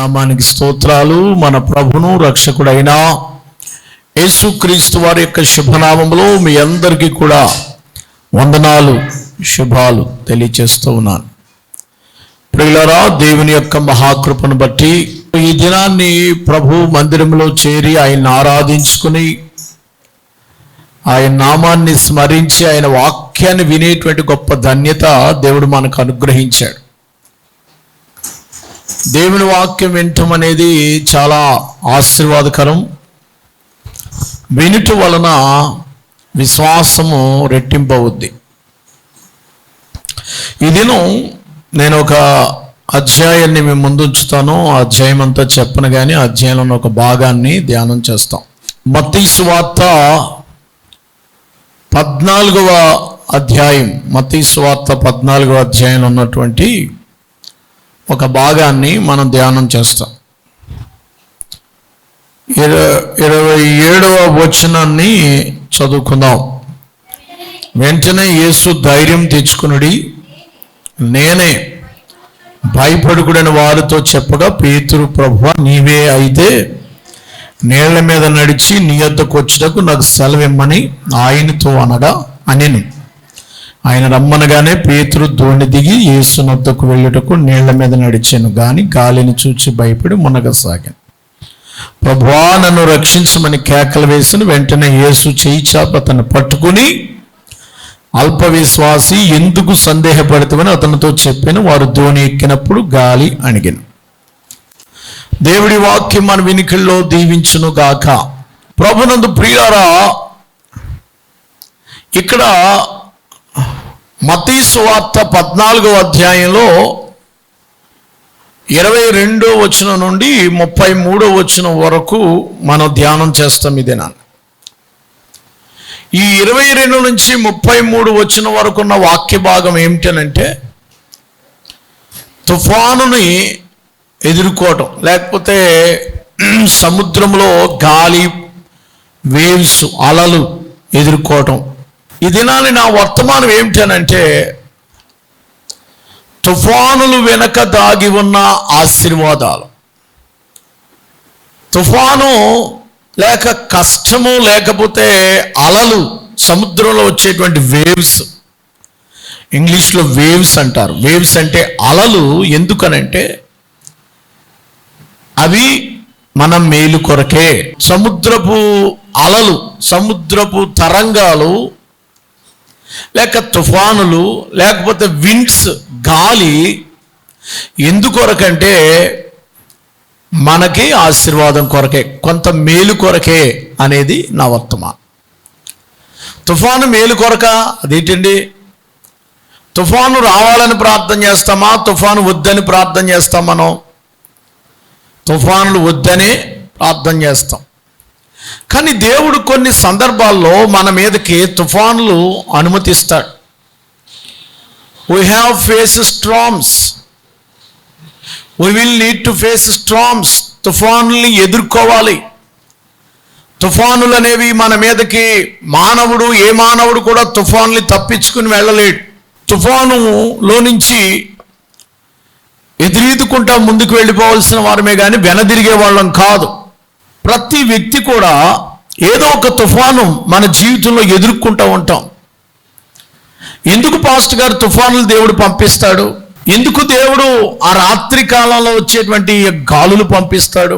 నామానికి స్తోత్రాలు. మన ప్రభును రక్షకుడైన యేసుక్రీస్తు వారి యొక్క శుభనామంలో మీ అందరికీ కూడా వందనాలు, శుభాలు తెలియచేస్తూ ఉన్నాను. ప్రియులారా, దేవుని యొక్క మహాకృపను బట్టి ఈ దినాన్ని ప్రభు మందిరంలో చేరి ఆయన్ని ఆరాధించుకుని ఆయన నామాన్ని స్మరించి ఆయన వాక్యాన్ని వినేటువంటి గొప్ప ధన్యత దేవుడు మనకు అనుగ్రహించాడు. దేవుని వాక్యం వినటం అనేది చాలా ఆశీర్వాదకరం. వినుట వలన విశ్వాసము రెట్టింపవుద్ది. ఈ దినం నేను ఒక అధ్యాయాన్ని మేము ముందు ఉంచుతాను. ఆ అధ్యాయం అంతా చెప్పను, కానీ ఆ అధ్యాయంలో ఒక భాగాన్ని ధ్యానం చేస్తాం. మత్తయి సువార్త 14వ అధ్యాయం, మత్తయి సువార్త 14వ అధ్యాయంలో ఉన్నటువంటి ఒక భాగాన్ని మనం ధ్యానం చేస్తాం. 27వ వచనాన్ని చదువుకుందాం. వెంటనే యేసు ధైర్యం తెచ్చుకునుడి, నేనే, భయపడుకుడని వారితో చెప్పగా, పేతురు, ప్రభువా నీవే అయితే నీళ్ల మీద నడిచి నీ యొద్దకు వచ్చుటకు నాకు సెలవిమ్మని ఆయనతో అనగా అనెను. ఆయన రమ్మనగానే పేతురు దోణి దిగి యేసు నొద్దకు వెళ్ళుటకు నీళ్ల మీద నడిచాను, గాని గాలిని చూచి భయపడి మునగసాగాను. ప్రభువా నన్ను రక్షించమని కేకలు వేసిన వెంటనే యేసు చేయి చాపి అతన్ని పట్టుకుని, అల్ప విశ్వాసి ఎందుకు సందేహపడతామని అతనితో చెప్పాను. వారు దోణి ఎక్కినప్పుడు గాలి అణిగెను. దేవుడి వాక్యం మన వినికిల్లో దీవించును గాక. ప్రభునందు ప్రియులారా, ఇక్కడ మత్తయి సువార్త 14వ అధ్యాయంలో 22వ వచనం నుండి 33వ వచనం వరకు మనం ధ్యానం చేస్తాం. ఇదేనా ఈ 22 నుంచి 33 వచనం వరకు ఉన్న వాక్య భాగం ఏమిటనంటే, తుఫానుని ఎదుర్కోవటం, లేకపోతే సముద్రంలో గాలి, వేవ్స్, అలలు ఎదుర్కోవటం. ఈ దినాన్ని నా వర్తమానం ఏమిటనంటే, తుఫానులు వెనక దాగి ఉన్న ఆశీర్వాదాలు. తుఫాను లేక కష్టము, లేకపోతే అలలు, సముద్రంలో వచ్చేటువంటి వేవ్స్, ఇంగ్లీష్లో వేవ్స్ అంటారు. వేవ్స్ అంటే అలలు. ఎందుకనంటే అవి మన మేలు కొరకే. సముద్రపు అలలు, సముద్రపు తరంగాలు, లేక తుఫానులు, లేకపోతే విండ్స్, గాలి ఎందుకొరకంటే మనకి ఆశీర్వాదం కొరకే, కొంత మేలు కొరకే అనేది నా వర్తమానం. తుఫాను మేలు కొరక అదేంటండి? తుఫాను రావాలని ప్రార్థన చేస్తామా? తుఫాను వద్దని ప్రార్థన చేస్తాం. మనం తుఫానులు వద్దనే ప్రార్థన చేస్తాం. కానీ దేవుడు కొన్ని సందర్భాల్లో మన మీదకి తుఫానులు అనుమతిస్తాడు. We have face storms, we will need to face storms. తుఫానుల్ని ఎదుర్కోవాలి. తుఫానులు అనేవి మన మీదకి ఏ మానవుడు కూడా తుఫానుల్ని తప్పించుకుని వెళ్ళలేడు. తుఫానులో నుంచి ఎదురీదుకుంటా ముందుకు వెళ్ళిపోవాల్సిన వారమే కానీ వెనదిరిగే వాళ్ళం కాదు. ప్రతి వ్యక్తి కూడా ఏదో ఒక తుఫాను మన జీవితంలో ఎదుర్కొంటూ ఉంటాం. ఎందుకు పాస్టర్ గారు తుఫానులు దేవుడు పంపిస్తాడు? ఎందుకు దేవుడు ఆ రాత్రి కాలంలో వచ్చేటువంటి గాలులు పంపిస్తాడు?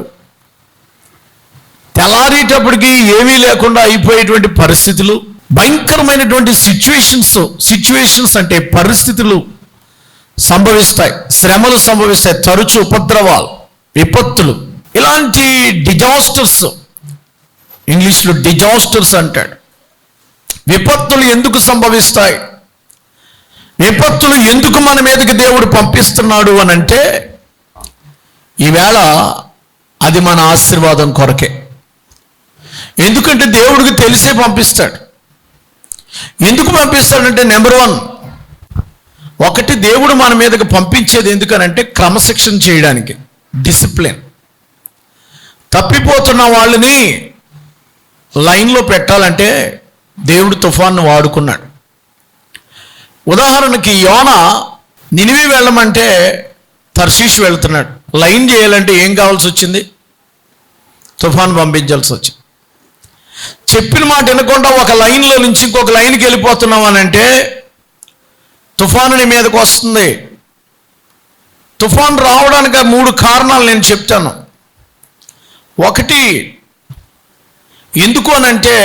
తెల్లారేటప్పటికి ఏమీ లేకుండా అయిపోయేటువంటి పరిస్థితులు, భయంకరమైనటువంటి సిచ్యువేషన్స్ అంటే పరిస్థితులు సంభవిస్తాయి, శ్రమలు సంభవిస్తాయి, తరచు ఉపద్రవాలు, విపత్తులు, ఇలాంటి డిజాస్టర్స్, ఇంగ్లీష్లో డిజాస్టర్స్ అంటాడు. విపత్తులు ఎందుకు సంభవిస్తాయి? విపత్తులు ఎందుకు మన మీదకి దేవుడు పంపిస్తున్నాడు అని అంటే, ఈవేళ అది మన ఆశీర్వాదం కొరకే. ఎందుకంటే దేవుడికి తెలిసే పంపిస్తాడు. ఎందుకు పంపిస్తాడంటే, నెంబర్ 1, ఒకటి, దేవుడు మన మీదకి పంపించేది ఎందుకనంటే క్రమశిక్షణ చేయడానికి, డిసిప్లిన్. తప్పిపోతున్న వాళ్ళని లైన్లో పెట్టాలంటే దేవుడు తుఫాన్ను వాడుకున్నాడు. ఉదాహరణకి యోనా నినివే వెళ్ళమంటే తర్షీషు వెళ్తున్నాడు. లైన్ చేయాలంటే ఏం కావాల్సి వచ్చింది? తుఫాను పంపించాల్సి వచ్చింది. చెప్పిన మాట వినకుండా ఒక లైన్లో నుంచి ఇంకొక లైన్కి వెళ్ళిపోతున్నాం అని అంటే తుఫాను నీ మీదకి వస్తుంది. తుఫాను రావడానికి 3 కారణాలు నేను చెప్తాను. ఒకటి, ఎందుకు అనంటే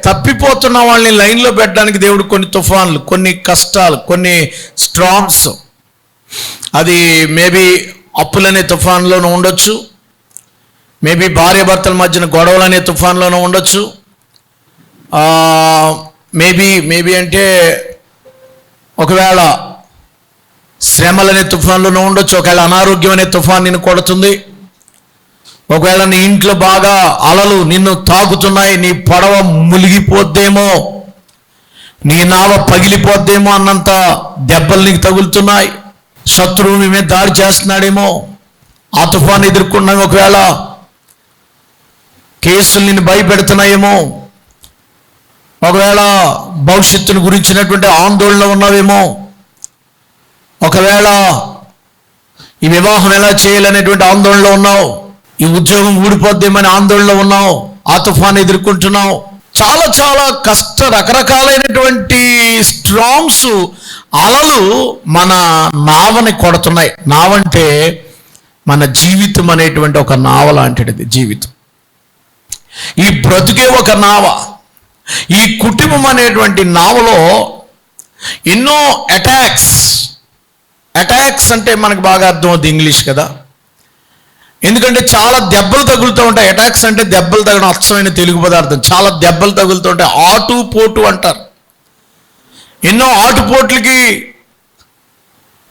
తప్పిపోతున్న వాళ్ళని లైన్లో పెట్టడానికి దేవుడు కొన్ని తుఫాన్లు, కొన్ని కష్టాలు, కొన్ని స్ట్రామ్స్, అది మేబీ అప్పులనే తుఫాన్లోనూ ఉండొచ్చు, మేబీ భార్యాభర్తల మధ్యన గొడవలు అనే తుఫాన్లోనూ ఉండొచ్చు, మేబీ అంటే ఒకవేళ శ్రమలనే తుఫాన్లోనూ ఉండొచ్చు, ఒకవేళ అనారోగ్యం అనే తుఫాన్ నిన్ను కొడుతుంది, ఒకవేళ నీ ఇంట్లో బాగా అలలు నిన్ను తాకుతున్నాయి, నీ పడవ మునిగిపోద్దేమో, నీ నావ పగిలిపోద్దేమో అన్నంత దెబ్బలు నీకు తగులుతున్నాయి, శత్రువు నీ మీద దాడి చేస్తున్నాడేమో, ఆ తుఫాను ఎదుర్కొన్నావు, ఒకవేళ కేసులు నిన్ను భయపెడుతున్నాయేమో, ఒకవేళ భవిష్యత్తును గురించినటువంటి ఆందోళన ఉన్నావేమో, ఒకవేళ ఈ వివాహం ఎలా చేయాలనేటువంటి ఆందోళనలో ఉన్నావు, ఈ ఉద్యోగం ఊడిపోద్దేమని ఆందోళనలో ఉన్నావు, ఆ తుఫాను ఎదుర్కొంటున్నావు. చాలా చాలా రకరకాలైనటువంటి స్ట్రామ్స్, అలలు మన నావని కొడుతున్నాయి. నావంటే మన జీవితం అనేటువంటి ఒక నావ లాంటిది జీవితం. ఈ బ్రతుకే ఒక నావ. ఈ కుటుంబం అనేటువంటి నావలో ఎన్నో అటాక్స్ అంటే మనకు బాగా అర్థమవుతుంది ఇంగ్లీష్ కదా, ఎందుకంటే చాలా దెబ్బలు తగులుతూ ఉంటాయి. అటాక్స్ అంటే దెబ్బలు తగడం అచ్చమైన తెలుగు పదార్థం. చాలా దెబ్బలు తగులుతూ ఉంటాయి. ఆటుపోటు అంటారు. ఎన్నో ఆటుపోట్లకి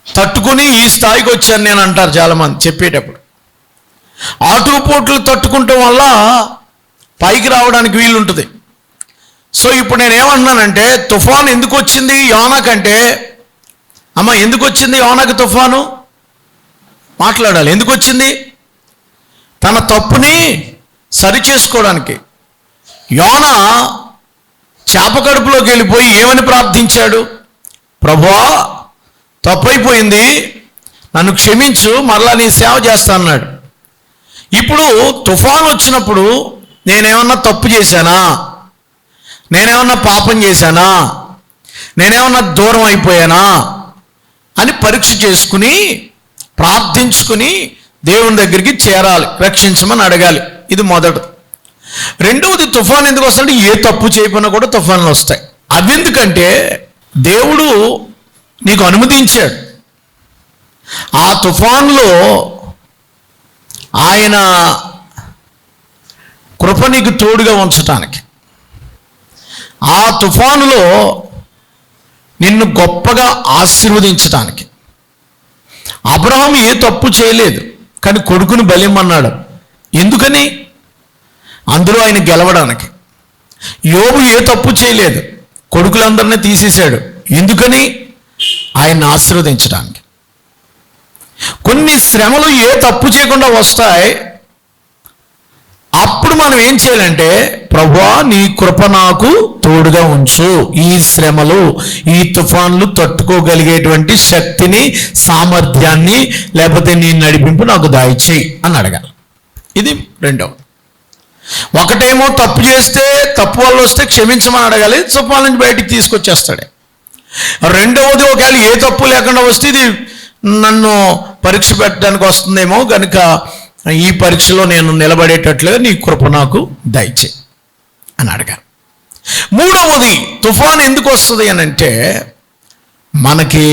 తట్టుకుని ఈ స్థాయికి వచ్చాను నేను అంటారు చాలామంది చెప్పేటప్పుడు. ఆటుపోట్లు తట్టుకుంటాం వల్ల పైకి రావడానికి వీలుంటుంది. సో ఇప్పుడు నేను ఏమంటున్నానంటే, తుఫాను ఎందుకు వచ్చింది యోనాకంటే, అమ్మ ఎందుకు వచ్చింది యోనాకు తుఫాను? మాట్లాడాలి. ఎందుకు వచ్చింది? తన తప్పుని సరి చేసుకోవడానికి. యోనా చేప కడుపులోకి వెళ్ళిపోయి ఏమని ప్రార్థించాడు? ప్రభువా, తప్పైపోయింది, నన్ను క్షమించు, మరలా నీ సేవ చేస్తా అన్నాడు. ఇప్పుడు తుఫాను వచ్చినప్పుడు నేనేమన్నా తప్పు చేశానా? నేనేమన్నా పాపం చేశానా? నేనేమన్నా దూరం అయిపోయానా అని పరీక్ష చేసుకుని ప్రార్థించుకుని దేవుని దగ్గరికి చేరాలి, రక్షించమని అడగాలి. ఇది మొదటిది. రెండవది, తుఫాన్ ఎందుకు వస్తాయంటే ఏ తప్పు చేయకుండా కూడా తుఫాన్లు వస్తాయి. అవెందుకంటే దేవుడు నీకు అనుమతించాడు. ఆ తుఫాన్లో ఆయన కృప నీకు తోడుగా ఉంచటానికి, ఆ తుఫానులో నిన్ను గొప్పగా ఆశీర్వదించటానికి. అబ్రహాము ఏ తప్పు చేయలేదు, కానీ కొడుకుని బలిమ్మన్నాడు. ఎందుకని? అందులో ఆయన గెలవడానికి. యోబు ఏ తప్పు చేయలేదు, కొడుకులందరినీ తీసేశాడు. ఎందుకని? ఆయన్ని ఆశీర్వదించడానికి. కొన్ని శ్రమలు ఏ తప్పు చేయకుండా వస్తాయి. అప్పుడు మనం ఏం చేయాలంటే, ప్రభువా నీ కృప నాకు తోడుగా ఉంచు, ఈ శ్రమలు ఈ తుఫాన్లు తట్టుకోగలిగేటువంటి శక్తిని, సామర్థ్యాన్ని, లేకపోతే నీ నడిపింపు నాకు దాయిచేయి అని అడగాలి. ఇది రెండవది. ఒకటేమో తప్పు చేస్తే, తప్పు వల్ల వస్తే క్షమించమని అడగాలి, తుఫాన్ నుంచి బయటికి తీసుకొచ్చేస్తాడు. రెండవది, ఒకవేళ ఏ తప్పు లేకుండా వస్తే ఇది నన్ను పరీక్ష పెట్టడానికి వస్తుందేమో కనుక ఈ పరీక్షలో నేను నిలబడేటట్లుగా నీ కృప నాకు దయచేయి అని అడగాలి. మూడవది, తుఫాన్ ఎందుకు వస్తుంది అని అంటే మనకి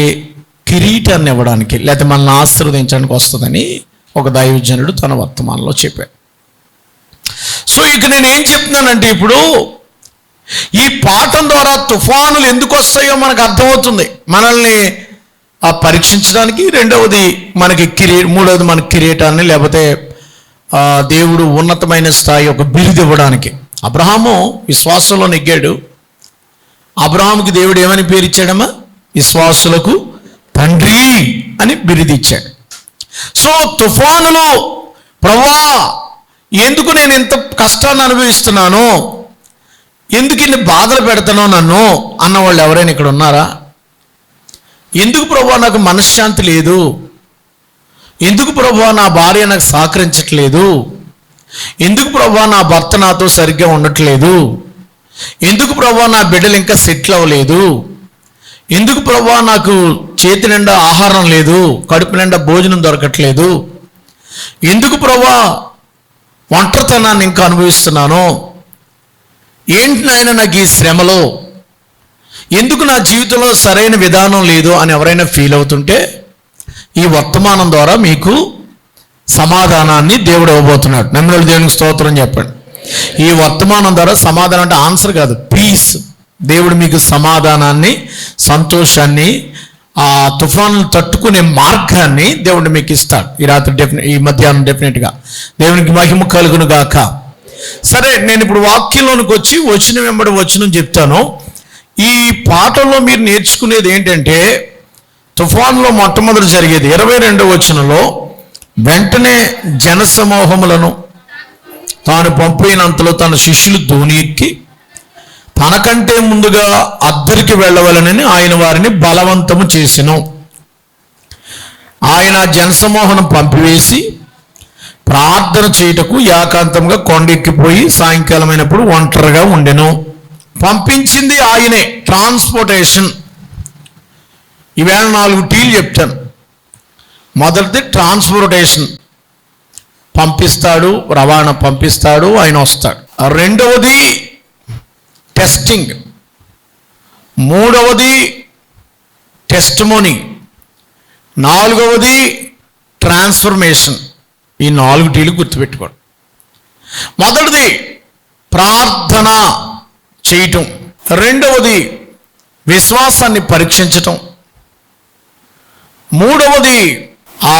కిరీటాన్ని ఇవ్వడానికి, లేకపోతే మనల్ని ఆశీర్వదించడానికి వస్తుందని ఒక దైవజనుడు తన వర్తమానంలో చెప్పాడు. సో ఇక నేను ఏం చెప్తున్నానంటే, ఇప్పుడు ఈ పాఠం ద్వారా తుఫానులు ఎందుకు వస్తాయో మనకు అర్థమవుతుంది. మనల్ని పరీక్షించడానికి, రెండవది మనకి మూడవది మనకి కిరీటాన్ని, లేకపోతే దేవుడు ఉన్నతమైన స్థాయి ఒక బిరుదు ఇవ్వడానికి. అబ్రహాము విశ్వాసంలో నెగ్గాడు. అబ్రహాముకి దేవుడు ఏమని పేరు ఇచ్చాడమ్మా? విశ్వాసులకు తండ్రి అని బిరుదు ఇచ్చాడు. సో తుఫానులు, ప్రభువా ఎందుకు నేను ఇంత కష్టాన్ని అనుభవిస్తున్నాను, ఎందుకు ఇన్ని బాధలు పెడతానో నన్ను అన్నవాళ్ళు ఎవరైనా ఇక్కడ ఉన్నారా? ఎందుకు ప్రభువా నాకు మనశ్శాంతి లేదు, ఎందుకు ప్రభువా నా భార్య నాకు సహకరించట్లేదు, ఎందుకు ప్రభువా నా భర్త నాతో సరిగ్గా ఉండట్లేదు, ఎందుకు ప్రభువా నా బిడ్డలు ఇంకా సెటిల్ అవ్వలేదు, ఎందుకు ప్రభువా నాకు చేతి నిండా ఆహారం లేదు, కడుపు నిండా భోజనం దొరకట్లేదు, ఎందుకు ప్రభువా ఒంటరితనాన్ని ఇంకా అనుభవిస్తున్నాను, ఏంటి నాయన నాకు ఈ శ్రమలో, ఎందుకు నా జీవితంలో సరైన విధానం లేదు అని ఎవరైనా ఫీల్ అవుతుంటే ఈ వర్తమానం ద్వారా మీకు సమాధానాన్ని దేవుడు ఇవ్వబోతున్నాడు. నమ్మిన దేవునికి స్తోత్రం చెప్పండి. ఈ వర్తమానం ద్వారా సమాధానం అంటే ఆన్సర్ కాదు, పీస్. దేవుడు మీకు సమాధానాన్ని, సంతోషాన్ని, ఆ తుఫాను తట్టుకునే మార్గాన్ని దేవుడు మీకు ఇస్తాడు ఈ రాత్రి ఈ మధ్యాహ్నం డెఫినెట్గా. దేవునికి మహిమ కలుగును గాక. సరే, నేను ఇప్పుడు వాక్యంలోనికి వచ్చి వచనం వెంబడి వచనం చెప్తాను. ఈ పాఠంలో మీరు నేర్చుకునేది ఏంటంటే, తుఫాన్లో మొట్టమొదటి జరిగేది 22వ వచనంలో, వెంటనే జనసమూహములను తాను పంపినంతలో తన శిష్యులు ధోని ఎక్కి తనకంటే ముందుగా అద్దరికి వెళ్ళవలనని ఆయన వారిని బలవంతము చేసెను. ఆయన జనసమూహం పంపివేసి ప్రార్థన చేయుటకు ఏకాంతంగా కొండెక్కిపోయి సాయంకాలమైనప్పుడు ఒంటరిగా ఉండెను. పంపించింది ఆయనే. ట్రాన్స్పోర్టేషన్. ఈవేళ 4 టీలు చెప్తాను. మొదటిది ట్రాన్స్పోర్టేషన్, పంపిస్తాడు, రవాణా పంపిస్తాడు, ఆయన వస్తాడు. రెండవది టెస్టింగ్, మూడవది టెస్టిమోనీ, నాలుగవది ట్రాన్స్ఫర్మేషన్. ఈ 4 టీలు గుర్తుపెట్టుకోండి. మొదటిది ప్రార్థన చేయటం, రెండవది విశ్వాసాన్ని పరీక్షించటం, మూడవది ఆ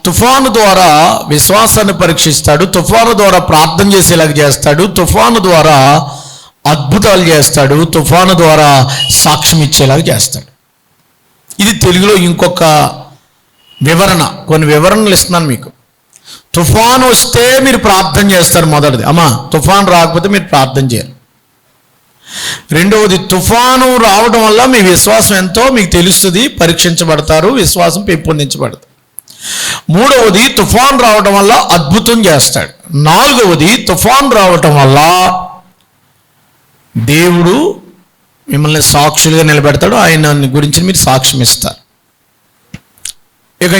తుఫాను ద్వారా విశ్వాసాన్ని పరీక్షిస్తాడు, తుఫాను ద్వారా ప్రార్థన చేసేలాగా చేస్తాడు, తుఫాను ద్వారా అద్భుతాలు చేస్తాడు, తుఫాను ద్వారా సాక్ష్యం ఇచ్చేలాగా చేస్తాడు. ఇది తెలుగులో ఇంకొక వివరణ, కొన్ని వివరణలు ఇస్తున్నాను మీకు. తుఫాను వస్తే మీరు ప్రార్థన చేస్తారు. మొదటిది, అమ్మా తుఫాను రాకపోతే మీరు ప్రార్థన చేయరు. రెండవది, తుఫాను రావడం వల్ల మీ విశ్వాసం ఎంతో మీకు తెలుస్తుంది, పరీక్షించబడతారు, విశ్వాసం పెంపొందించబడుతుంది. మూడవది, తుఫాను రావడం వల్ల అద్భుతం చేస్తాడు. నాలుగవది, తుఫాను రావటం వల్ల దేవుడు మిమ్మల్ని సాక్షులుగా నిలబెడతాడు, ఆయన గురించి మీరు సాక్ష్యం ఇస్తారు. ఇక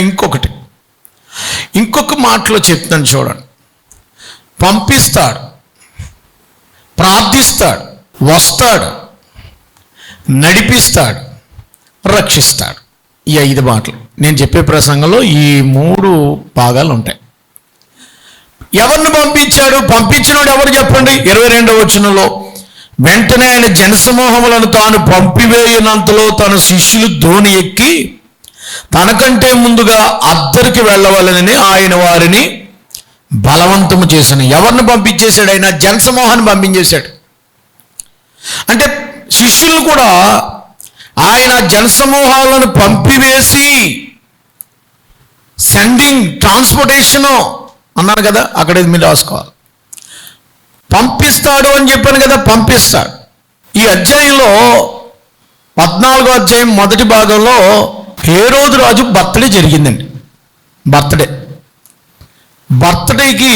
ఇంకొక మాటలో చెప్తాను చూడండి. పంపిస్తాడు, ప్రార్థిస్తాడు, వస్తాడు, నడిపిస్తాడు, రక్షిస్తాడు. ఈ 5 మాటలు నేను చెప్పే ప్రసంగంలో ఈ 3 భాగాలు ఉంటాయి. ఎవరిని పంపించాడు? పంపించినోడు ఎవరు చెప్పండి? 22వ వచనంలో, వెంటనే ఆయన జనసమూహములను తాను పంపివేయనంతలో తన శిష్యులు ధోని ఎక్కి తనకంటే ముందుగా అద్దరికి వెళ్ళవలనని ఆయన వారిని బలవంతము చేశాను. ఎవరిని పంపించేశాడు? ఆయన జనసమూహాన్ని పంపించేశాడు. అంటే శిష్యులు కూడా ఆయన జనసమూహాలను పంపివేసి, సెండింగ్, ట్రాన్స్పోర్టేషను అన్నారు కదా, అక్కడ మీరు రాసుకోవాలి. పంపిస్తాడు అని చెప్పాను కదా, పంపిస్తాడు. ఈ అధ్యాయంలో 14వ అధ్యాయం మొదటి భాగంలో హేరోదు రాజు బర్త్డే జరిగిందండి. బర్త్డేకి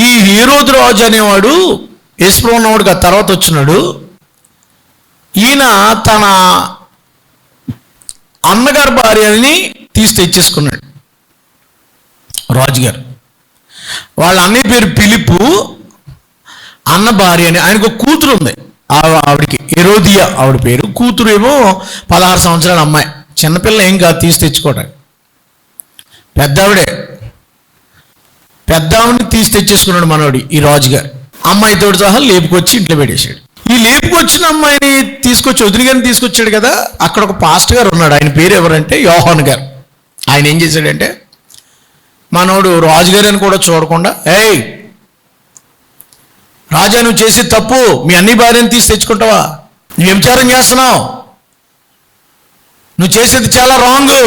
ఈ హేరోదు రాజు అనేవాడు యేసుప్రభు ఉన్నవాడు కదా, తర్వాత వచ్చినాడు. ఈయన తన అన్నగారి భార్యని తెచ్చేసుకున్నాడు రాజుగారు. వాళ్ళ అన్నయ్య పేరు పిలుపు, అన్న భార్య అని. ఆయనకు కూతురు ఉంది, ఆవిడికి హెరోదియా ఆవిడ పేరు. కూతురు ఏమో 16 సంవత్సరాల అమ్మాయి, చిన్నపిల్ల ఏం కాదు తెచ్చుకోవడానికి. పెద్దావిని తెచ్చేసుకున్నాడు మనోడి ఈ రాజుగారు. అమ్మాయితో సహా లేపుకొచ్చి ఇంట్లో పెట్టేశాడు. ఈ లేపుకొచ్చిన అమ్మాయిని వదిలిగారిని తీసుకొచ్చాడు కదా, అక్కడ ఒక పాస్టర్ గారు ఉన్నాడు. ఆయన పేరు ఎవరంటే యోహాన్ గారు. ఆయన ఏం చేశాడంటే, మనోడు రాజుగారు అని కూడా చూడకుండా, ఏయ్ రాజా, నువ్వు చేసే తప్పు, మీ అన్ని భార్యను తెచ్చుకుంటావా? నువ్వు వ్యభిచారం చేస్తున్నావు, నువ్వు చేసేది చాలా రాంగ్,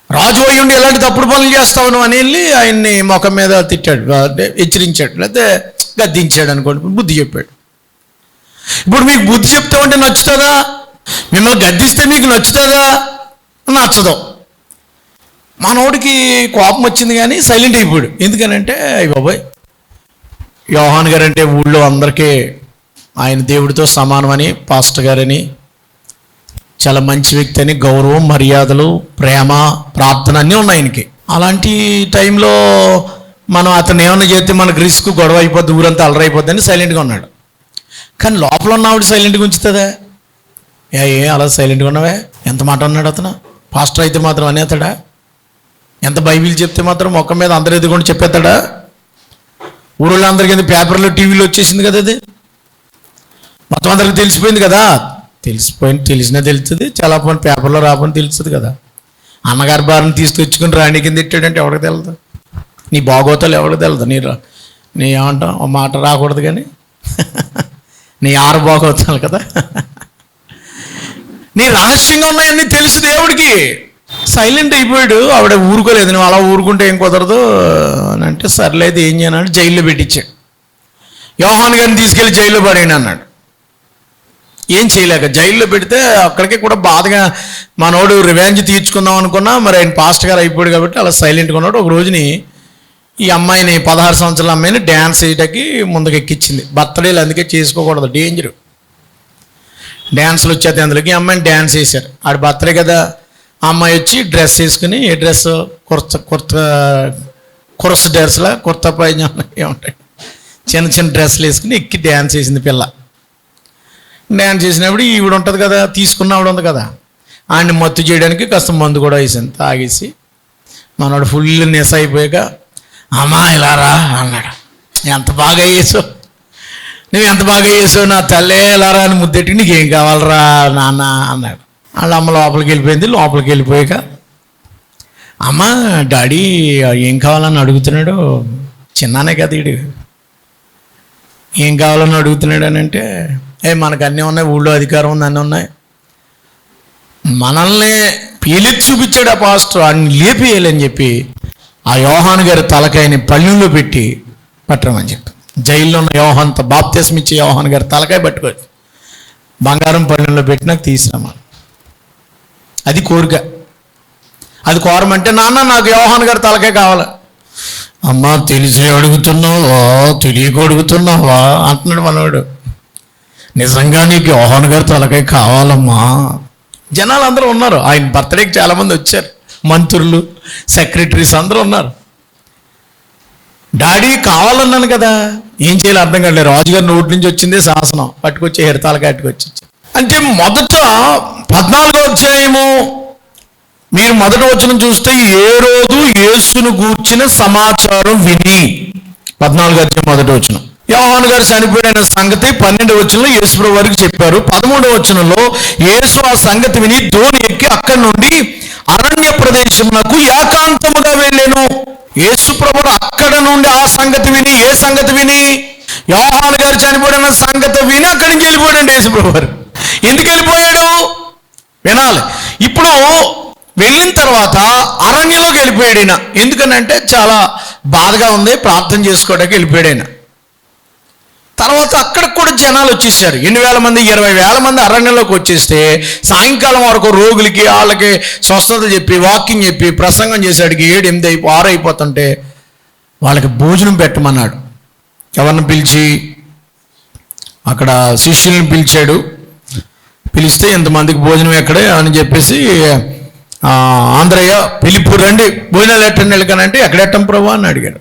రాజు అయ్యి ఉండి ఎలాంటి తప్పుడు పనులు చేస్తావు నువ్వు అని వెళ్ళి ఆయన్ని ముఖం మీద తిట్టాడు, హెచ్చరించాడు, లేకపోతే గద్దించాడు అనుకోండి, బుద్ధి చెప్పాడు. ఇప్పుడు మీకు బుద్ధి చెప్తామంటే నచ్చుతుందా? మిమ్మల్ని గద్దిస్తే మీకు నచ్చుతుందా? నచ్చదు. మనోడికి కోపం వచ్చింది కానీ సైలెంట్ అయిపోయాడు. ఎందుకనంటే బాబాయ్, యోహాన్ గారు అంటే ఊళ్ళో అందరికీ ఆయన దేవుడితో సమానమని, పాస్టర్ గారని, చాలా మంచి వ్యక్తి అని గౌరవం, మర్యాదలు, ప్రేమ, ప్రార్థన అన్నీ ఉన్నాయి ఆయనకి. అలాంటి టైంలో మనం అతను ఏమన్నా చేస్తే మనకు రిస్క్, గొడవ అయిపోద్ది, ఊరంతా అలరైపోద్ది అని సైలెంట్గా ఉన్నాడు. కానీ లోపల ఉన్న ఆవిడ సైలెంట్గా ఉంచుతుందా? అలా సైలెంట్గా ఉన్నావే? ఎంత మాట అన్నాడు అతను? పాస్టర్ అయితే మాత్రం అనేతాడా? ఎంత బైబిల్ చెప్తే మాత్రం మొక్క మీద అందరు ఎదుగుండి చెప్పేస్తాడా? ఊళ్ళో అందరికీ పేపర్లో, టీవీలో వచ్చేసింది కదా, అది మొత్తం అందరికి తెలిసిపోయింది కదా. తెలిసినా తెలుస్తుంది, చాలా పని పేపర్లో రాపని తెలుస్తుంది కదా. అన్నగారి భార్యను తీసుకొచ్చుకుని రాణి కింద తిట్టాడంటే ఎవరికి తెలదు? నీ బాగోతాలు ఎవరికి తెలదు? నీ ఏమంటాం, ఒక మాట రాకూడదు కానీ నీ ఆరు బాగోతాలు కదా. నీ రహస్యంగా ఉన్నాయన్నీ తెలుసు దేవుడికి. సైలెంట్ అయిపోయాడు. ఆవిడ ఊరుకోలేదు. నువ్వు అలా ఊరుకుంటే ఏం కుదరదు అని అంటే, సర్లేదు ఏం చేయను, జైల్లో పెట్టించాడు. యోహాన్ గారిని తీసుకెళ్ళి జైల్లో పడేయండి అన్నాడు. ఏం చేయలేక జైల్లో పెడితే అక్కడికి కూడా బాధగా, మనోడు రివెంజ్ తీర్చుకుందాం అనుకున్నా, మరి ఆయన పాస్టర్ గారు అయిపోయాడు కాబట్టి అలా సైలెంట్గా ఉన్నాడు. ఒక రోజుని ఈ అమ్మాయిని, 16 సంవత్సరాల అమ్మాయిని డ్యాన్స్ వేయటానికి ముందుకు ఎక్కించింది. బర్త్డేలు అందుకే చేసుకోకూడదు, డేంజరు. డ్యాన్స్లు వచ్చేది అందులోకి. ఈ అమ్మాయిని డ్యాన్స్ వేశారు. ఆడి బర్త్డే కదా. ఆ అమ్మాయి వచ్చి డ్రెస్ వేసుకుని, ఏ డ్రెస్, కుర్స్ డ్రెస్లా, కుర్తా పైజామా ఏముంటాయి, చిన్న చిన్న డ్రెస్సులు వేసుకుని ఎక్కి డ్యాన్స్ వేసింది పిల్ల. డ్యాన్స్ చేసినప్పుడు ఈవిడ ఉంటుంది కదా, తీసుకున్న ఆవిడ ఉంది కదా, ఆయన్ని మత్తు చేయడానికి కాస్త మందు కూడా వేసింది. తాగేసి మనోడు ఫుల్ నెస్ అయిపోయాక, అమ్మా ఇలా రా అన్నాడు. ఎంత బాగా వేసావు నువ్వు, ఎంత బాగా వేసావు నా తల్లే, ఇలా రా అని ముద్దెట్టి, నీకేం కావాలరా నాన్న అన్నాడు. వాళ్ళ అమ్మ లోపలికి వెళ్ళిపోయింది. లోపలికి వెళ్ళిపోయాక, అమ్మ డాడీ ఏం కావాలని అడుగుతున్నాడు, చిన్నానే కదా వీడు, ఏం కావాలని అడుగుతున్నాడు అని అంటే, మనకు అన్నీ ఉన్నాయి, ఊళ్ళో అధికారం ఉంది, అన్నీ ఉన్నాయి. మనల్ని పీలిచ్చి చూపించాడు ఆ పాస్టర్, అన్ని లేపేయాలని చెప్పి ఆ యోహాన్ గారి తలకాయని పళ్ళెంలో పెట్టి పట్టమని చెప్పి, జైల్లో ఉన్న యోహాన్తో బాప్తిస్మం ఇచ్చే యోహాన్ గారి తలకాయ పట్టుకోవచ్చు, బంగారం పళ్ళెంలో పెట్టి నాకు తీసుకురామా. అది కోరిక. అది కోరమంటే, నాన్న నాకు యోహాన్ గారి తలకాయ కావాలి. అమ్మ తెలిసి అడుగుతున్నావా, తెలియక అడుగుతున్నావా అంటున్నాడు మనవాడు. నిజంగా నీకు యోహాన్ గారి తలకాయ కావాలమ్మా. జనాలు అందరూ ఉన్నారు. ఆయన బర్త్డేకి చాలామంది వచ్చారు, మంత్రులు, సెక్రటరీస్ అందరూ ఉన్నారు. డాడీ కావాలన్నాను కదా, ఏం చేయాలి అర్థం కాలేదు. రాజుగారి నోటి నుంచి వచ్చిందే శాసనం, పట్టుకొచ్చి హెరతాలకాయ పట్టుకొచ్చి. అంటే మొదట 14వ అధ్యాయము మీరు మొదటి వచనం చూస్తే, ఏ రోజు యేసును గూర్చిన సమాచారం విని, 14వ అధ్యాయం మొదటి వచనం, యోహాను గారు చనిపోయిన సంగతి 12వ వచనంలో యేసుప్రభు వారికి చెప్పారు. 13వ వచనంలో యేసు ఆ సంగతి విని దోణి ఎక్కి అక్కడి నుండి అరణ్య ప్రదేశమునకు ఏకాంతముగా వెళ్ళాను. యేసుప్రభు అక్కడ నుండి ఆ సంగతి విని, ఏ సంగతి విని? యోహాను గారు చనిపోయిన సంగతి విని అక్కడి నుంచి వెళ్ళిపోయాడు యేసుప్రభు వారు. ఎందుకు వెళ్ళిపోయాడు వినాలి. ఇప్పుడు వెళ్ళిన తర్వాత అరణ్యంలోకి వెళ్ళిపోయాడు ఆయన. ఎందుకనంటే చాలా బాధగా ఉంది, ప్రార్థన చేసుకోవడానికి వెళ్ళిపోయాడు ఆయన. తర్వాత అక్కడికి కూడా జనాలు వచ్చేసారు. 8,000 మంది, 20,000 మంది అరణ్యంలోకి వచ్చేస్తే, సాయంకాలం వరకు రోగులకి, వాళ్ళకి స్వస్థత చెప్పి, వాకింగ్ చెప్పి, ప్రసంగం చేసాడికి 7, 8, 6 అయిపోతుంటే వాళ్ళకి భోజనం పెట్టమన్నాడు. ఎవరిని పిలిచి, అక్కడ శిష్యుల్ని పిలిచాడు. పిలిస్తే ఎంతమందికి భోజనం ఎక్కడే అని చెప్పేసి, ఆంధ్రయ్య పిలుపు రండి భోజనాలు ఎట్టండి వెళ్ళకనంటే, ఎక్కడెట్టం ప్రభు అని అడిగాడు.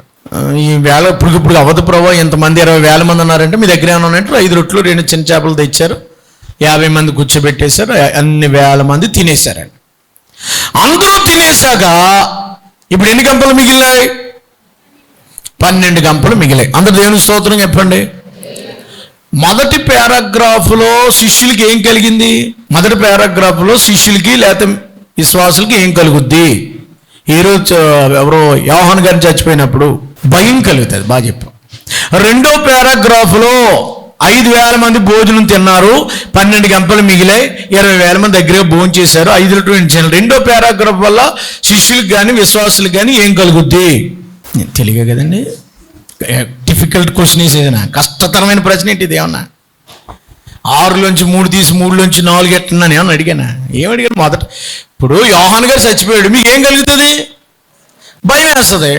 ఈ వేళ ఇప్పుడు అవ్వదు ప్రభు, ఎంతమంది 20,000 మంది ఉన్నారంటే, మీ దగ్గర ఏమైనా ఉన్నట్టు 5 రొట్లు 2 చిన్న చేపలు తెచ్చారు, 50 మంది కూర్చోబెట్టేశారు, అన్ని వేల మంది తినేశారండి. అందరూ తినేశాక ఇప్పుడు ఎన్ని గంపలు మిగిలినాయి? 12 గంపలు మిగిలాయి. అందరు దేవుని స్తోత్రం చెప్పండి. మొదటి పారాగ్రాఫ్లో శిష్యులకి ఏం కలిగింది? మొదటి పారాగ్రాఫ్లో శిష్యులకి లేకపోతే విశ్వాసులకి ఏం కలుగుద్ది? ఈరోజు ఎవరో యోహాను గారిని చచ్చిపోయినప్పుడు భయం కలుగుతుంది. బాగా చెప్పాం. రెండో పారాగ్రాఫ్లో 5,000 మంది భోజనం తిన్నారు, 12 గంపలు మిగిలాయి, 20,000 మంది దగ్గరగా భోజనం చేశారు, 5 రొట్లు ఇచ్చారు. రెండో పారాగ్రాఫ్ వల్ల శిష్యులకు కానీ విశ్వాసులకు కానీ ఏం కలుగుద్ది? తెలియదు కదండి. డిఫికల్ట్ క్వశ్చన్ ఏదైనా, కష్టతరమైన ప్రశ్న ఏంటి? ఇది ఏమన్నా 6లోంచి 3 తీసి 3లోంచి 4 ఎట్టున్నాను ఏమన్నా అడిగానా? ఏమడిగాను? మొదట ఇప్పుడు యోహాను గారు చచ్చిపోయాడు, మీకు ఏం కలుగుతుంది? భయం వేస్తుంది.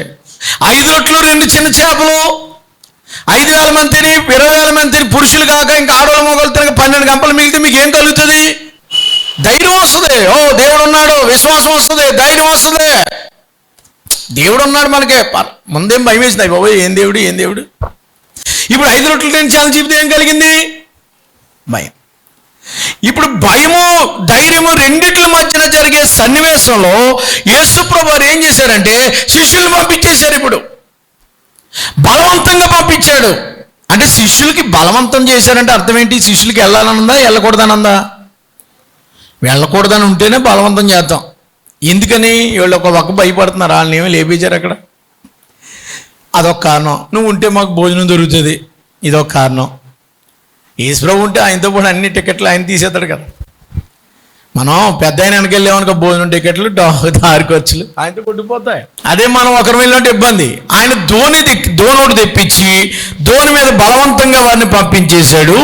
5 రొట్టెలు 2 చిన్న చేపలు 5,000 మందిని 20,000 మందిని పురుషులు కాక ఇంకా ఆడవాళ్ళు మొగలు తినక 12 గంపలు మిగిలితే మీకు ఏం కలుగుతుంది? ధైర్యం వస్తుంది. ఓ దేవుడు ఉన్నాడు, విశ్వాసం వస్తుంది, ధైర్యం వస్తుంది. దేవుడు ఉన్నాడు మనకే. ముందేం భయం వేసింది, బాబు ఏం దేవుడు ఏం దేవుడు. ఇప్పుడు 5 రొట్టెలు 2 చేపలు చెబితే ఏం కలిగింది? భయం. ఇప్పుడు భయము ధైర్యము రెండిట్ల మధ్యన జరిగే సన్నివేశంలో యేసుప్రభు వారు ఏం చేశారంటే శిష్యుల్ని పంపించేశారు. ఇప్పుడు బలవంతంగా పంపించాడు. అంటే శిష్యులకి బలవంతం చేశారంటే అర్థం ఏంటి? శిష్యులకి వెళ్ళాలనుందా వెళ్ళకూడదనుందా? వెళ్ళకూడదని ఉంటేనే బలవంతం చేద్దాం. ఎందుకని? వీళ్ళు ఒక పక్క భయపడుతున్నారు, వాళ్ళని ఏమీ లేపేశారు అక్కడ. అదొక కారణం. నువ్వు ఉంటే మాకు భోజనం దొరుకుతుంది, ఇదొక కారణం. యేసుప్రభు ఉంటే ఆయనతో కూడా అన్ని టికెట్లు ఆయన తీసేస్తాడు కదా. మనం పెద్ద ఆయన వెనక వెళ్ళామనుకో భోజనం టికెట్లు దారి ఖర్చులు ఆయనతో కొట్టిపోతాయి. అదే మనం ఒకరు వెళ్ళినట్టు ఇబ్బంది. ఆయన దోనోడు తెప్పించి దోని మీద బలవంతంగా వారిని పంపించేశాడు.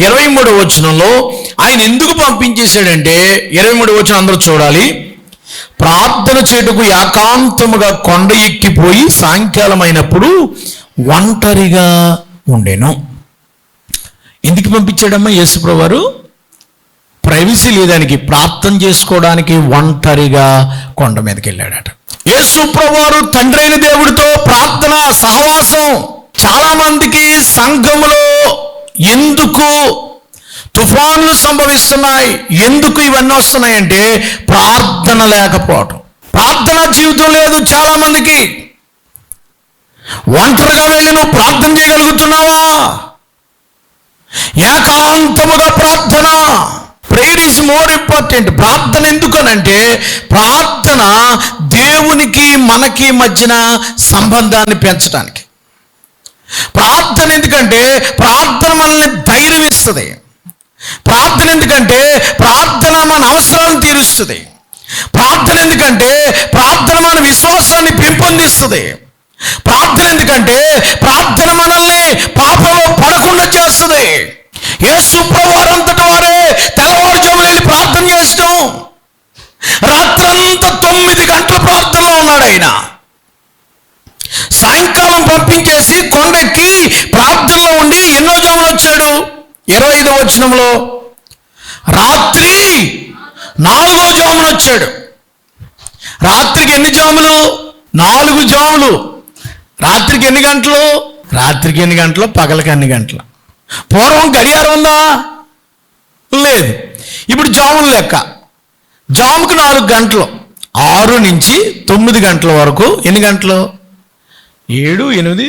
23వ వచనంలో ఆయన ఎందుకు పంపించేశాడంటే 23వ వచనం అందరూ చూడాలి. ప్రార్థన చేటుకు ఏకాంతముగా కొండ ఎక్కిపోయి సాయంకాలం అయినప్పుడు ఒంటరిగా ఉండెను. ఎందుకు పంపించాడమ్మా యేసుప్రభు వారు? ప్రైవసీ లేదానికి, ప్రార్థన చేసుకోవడానికి ఒంటరిగా కొండ మీదకి వెళ్ళాడట. యేసుప్రభు వారు తండ్రి అయిన దేవుడితో ప్రార్థన సహవాసం. చాలా మందికి సంఘములో ఎందుకు తుఫాన్లు సంభవిస్తున్నాయి, ఎందుకు ఇవన్నీ వస్తున్నాయంటే ప్రార్థన లేకపోవటం. ప్రార్థన జీవితం లేదు చాలా మందికి. ఒంటరిగా వెళ్ళి నువ్వు ప్రార్థన చేయగలుగుతున్నావా? ఏకాంతముగా ప్రార్థన. Prayer is more important. ప్రార్థన ఎందుకనంటే ప్రార్థన దేవునికి మనకి మధ్యన సంబంధాన్ని పెంచడానికి. ప్రార్థన ఎందుకంటే ప్రార్థన మనల్ని ధైర్యం ఇస్తుంది. ప్రార్థన ఎందుకంటే ప్రార్థన మన అవసరాలను తీరుస్తుంది. ప్రార్థన ఎందుకంటే ప్రార్థన మన విశ్వాసాన్ని పెంపొందిస్తుంది. ప్రార్థన ఎందుకంటే ప్రార్థన మనల్ని పాపంలో పడకుండా చేస్తుంది. యేసుప్రభు వారంతటి వారే తెల్లవారుజామున వెళ్ళి ప్రార్థన చేస్తాం. రాత్రంతా 9 గంటల ప్రార్థనలో ఉన్నాడు ఆయన. సాయంకాలం పంపించేసి కొండెక్కి ప్రార్థనలో ఉండి ఎన్నో జాములు వచ్చాడు? 25వ వచనంలో రాత్రి 4వ జామున వచ్చాడు. రాత్రికి ఎన్ని జాములు? 4 జాములు. రాత్రికి ఎన్ని గంటలు? రాత్రికి ఎన్ని గంటలు, పగలకి ఎన్ని గంటలు? పూర్వం గడియారం ఉందా? లేదు. ఇప్పుడు జాములు లెక్క. జాముకు 4 గంటలు. 6 నుంచి 9 గంటల వరకు ఎన్ని గంటలు? 7, 8,